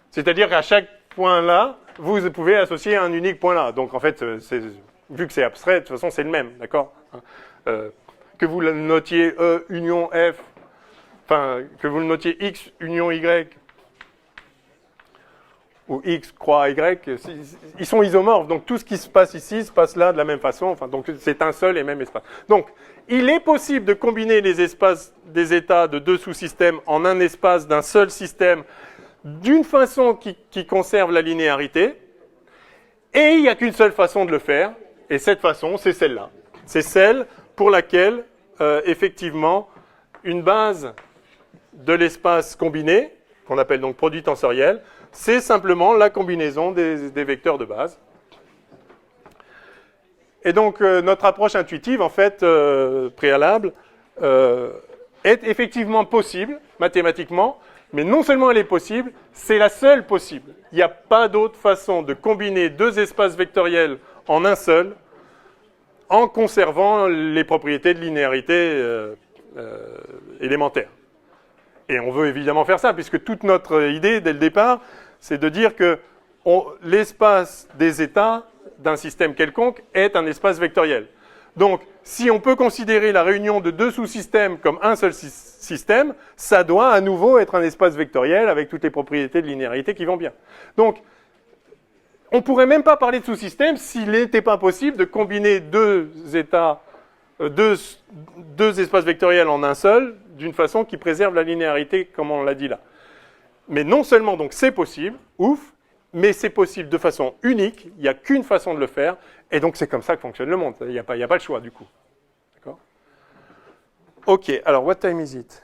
C'est-à-dire qu'à chaque point là, vous pouvez associer un unique point là. Donc en fait, vu que c'est abstrait, de toute façon c'est le même, d'accord ? Que vous le notiez E union F, enfin que vous le notiez X union Y, ou X croix Y, ils sont isomorphes. Donc tout ce qui se passe ici se passe là de la même façon. Enfin, donc c'est un seul et même espace. Donc il est possible de combiner les espaces des états de deux sous-systèmes en un espace d'un seul système d'une façon qui conserve la linéarité. Et il n'y a qu'une seule façon de le faire. Et cette façon, c'est celle-là. C'est celle pour laquelle, effectivement, une base de l'espace combiné, qu'on appelle donc produit tensoriel, c'est simplement la combinaison des vecteurs de base. Et donc, notre approche intuitive, en fait, préalable, est effectivement possible, mathématiquement, mais non seulement elle est possible, c'est la seule possible. Il n'y a pas d'autre façon de combiner deux espaces vectoriels en un seul, en conservant les propriétés de linéarité élémentaire. Et on veut évidemment faire ça, puisque toute notre idée, dès le départ, c'est de dire que l'espace des états d'un système quelconque est un espace vectoriel. Donc, si on peut considérer la réunion de deux sous-systèmes comme un seul système, ça doit à nouveau être un espace vectoriel avec toutes les propriétés de linéarité qui vont bien. Donc, on ne pourrait même pas parler de sous-système s'il n'était pas possible de combiner deux espaces vectoriels en un seul, d'une façon qui préserve la linéarité, comme on l'a dit là. Mais non seulement donc c'est possible, ouf, mais c'est possible de façon unique, il n'y a qu'une façon de le faire, et donc c'est comme ça que fonctionne le monde, il n'y a pas le choix du coup. D'accord ? Ok, alors what time is it ?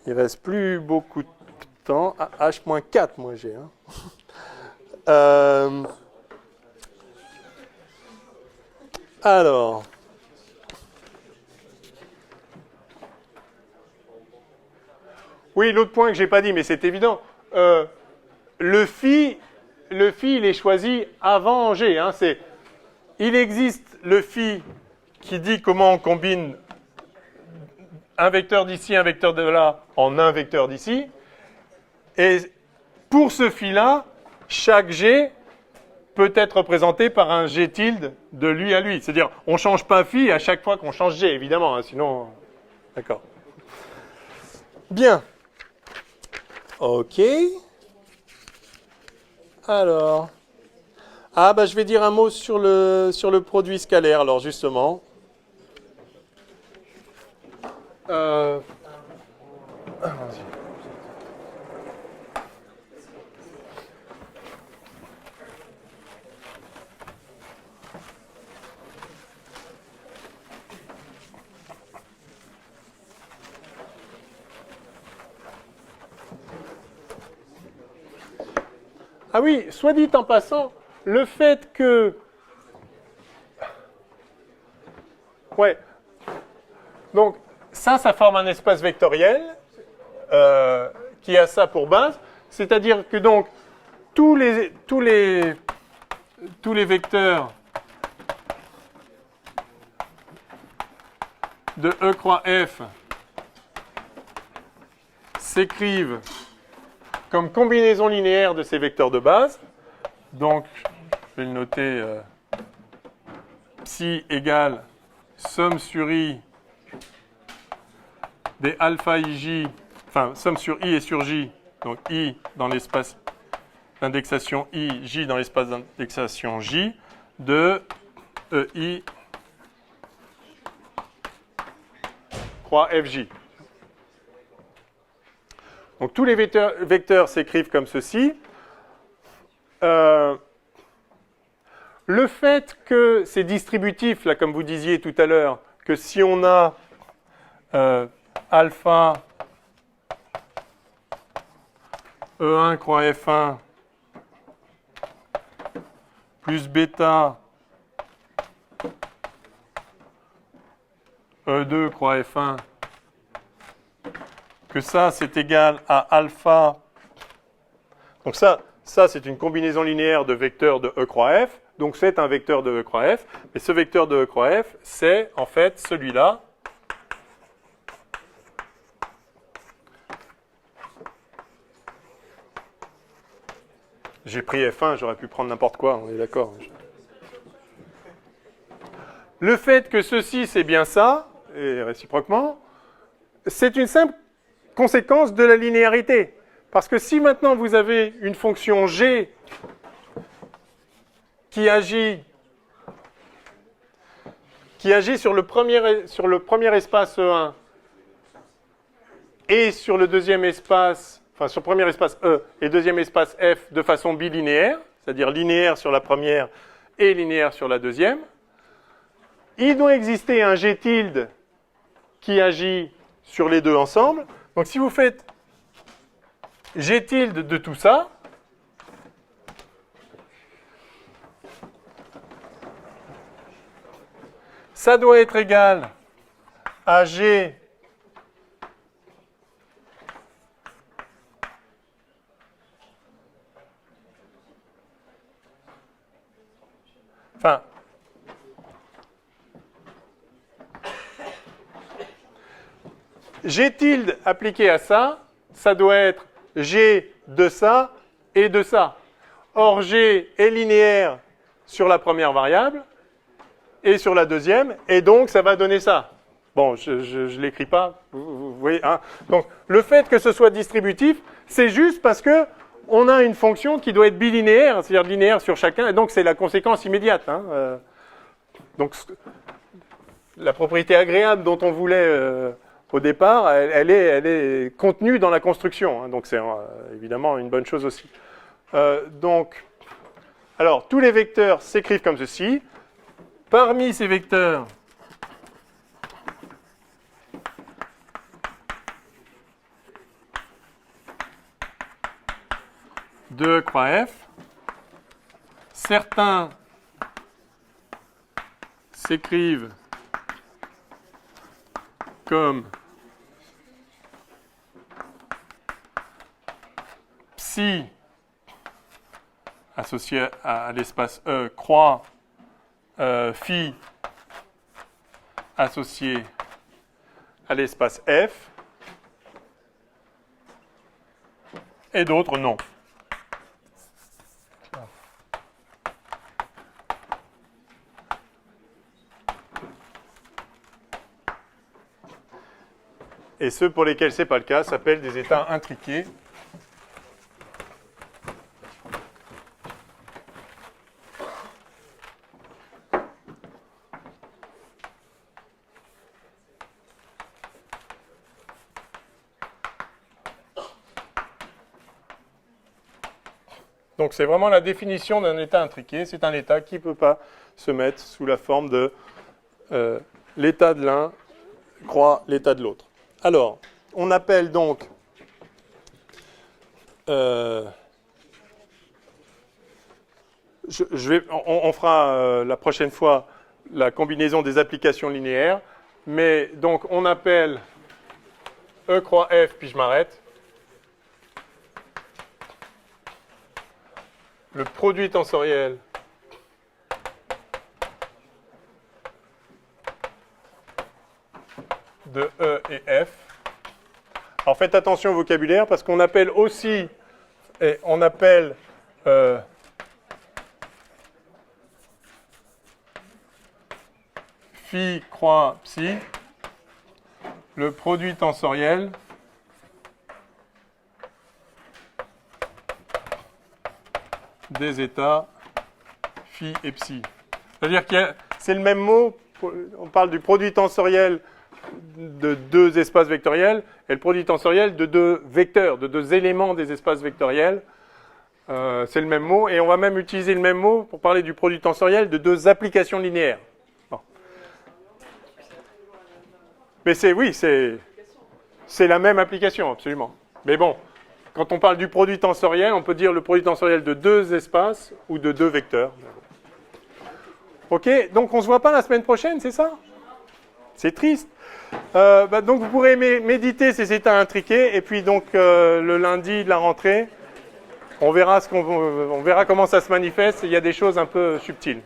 Il ne reste plus beaucoup de temps. Ah, H-4 moi j'ai. Alors... Oui, l'autre point que je n'ai pas dit, mais c'est évident. Le phi, il est choisi avant G. Hein, il existe le phi qui dit comment on combine un vecteur d'ici, un vecteur de là, en un vecteur d'ici. Et pour ce phi-là, chaque G peut être représenté par un G tilde de lui à lui. C'est-à-dire, on ne change pas phi à chaque fois qu'on change G, évidemment. Hein, sinon, d'accord. Bien. Ok. Alors. Ah, bah, je vais dire un mot sur le produit scalaire, alors, justement. Allons-y. Ah oui, soit dit en passant, le fait que... Ouais. Donc, ça forme un espace vectoriel qui a ça pour base. C'est-à-dire que donc, tous les vecteurs de E croix F s'écrivent comme combinaison linéaire de ces vecteurs de base. Donc, je vais le noter, psi égale somme sur i des alpha ij, enfin, somme sur i et sur j, donc i dans l'espace d'indexation i, j dans l'espace d'indexation j, de ei croix fj. Donc tous les vecteurs s'écrivent comme ceci. Le fait que c'est distributif, là, comme vous disiez tout à l'heure, que si on a alpha E1 croix F1 plus bêta E2 croix F1, que ça c'est égal à alpha. Donc ça c'est une combinaison linéaire de vecteurs de E croix F. Donc c'est un vecteur de E croix F. Et ce vecteur de E croix F, c'est en fait celui-là. J'ai pris F1, j'aurais pu prendre n'importe quoi, on est d'accord. Le fait que ceci c'est bien ça, et réciproquement, c'est une simple conséquence de la linéarité. Parce que si maintenant vous avez une fonction g qui agit sur le premier espace E1 et sur le deuxième espace, enfin sur le premier espace E et deuxième espace F de façon bilinéaire, c'est-à-dire linéaire sur la première et linéaire sur la deuxième, il doit exister un G tilde qui agit sur les deux ensemble. Donc si vous faites G tilde de tout ça, ça doit être égal à G enfin G tilde appliqué à ça, ça doit être G de ça et de ça. Or, G est linéaire sur la première variable et sur la deuxième, et donc ça va donner ça. Bon, je ne l'écris pas, vous voyez. Hein. Donc, le fait que ce soit distributif, c'est juste parce que on a une fonction qui doit être bilinéaire, c'est-à-dire linéaire sur chacun, et donc c'est la conséquence immédiate. Hein. Donc, la propriété agréable dont on voulait... au départ, elle est contenue dans la construction, hein, donc c'est évidemment une bonne chose aussi. Alors, tous les vecteurs s'écrivent comme ceci. Parmi ces vecteurs, de croix F, certains s'écrivent comme psi associé à l'espace E, croix phi associé à l'espace F, et d'autres non. Et ceux pour lesquels ce n'est pas le cas s'appellent des états intriqués. Donc c'est vraiment la définition d'un état intriqué. C'est un état qui ne peut pas se mettre sous la forme de l'état de l'un croît l'état de l'autre. Alors, on appelle donc on fera la prochaine fois la combinaison des applications linéaires, mais donc on appelle E croix F, puis je m'arrête, le produit tensoriel de E et F. Alors faites attention au vocabulaire parce qu'on appelle aussi, et on appelle phi croix psi, le produit tensoriel des états phi et psi. C'est-à-dire que c'est le même mot, on parle du produit tensoriel de deux espaces vectoriels et le produit tensoriel de deux vecteurs, de deux éléments des espaces vectoriels. C'est le même mot et on va même utiliser le même mot pour parler du produit tensoriel de deux applications linéaires. Bon. Mais c'est la même application, absolument. Mais bon, quand on parle du produit tensoriel, on peut dire le produit tensoriel de deux espaces ou de deux vecteurs. Ok, donc on ne se voit pas la semaine prochaine, c'est ça? C'est triste. Donc vous pourrez méditer ces états intriqués et puis donc le lundi de la rentrée, on verra comment ça se manifeste. Il y a des choses un peu subtiles.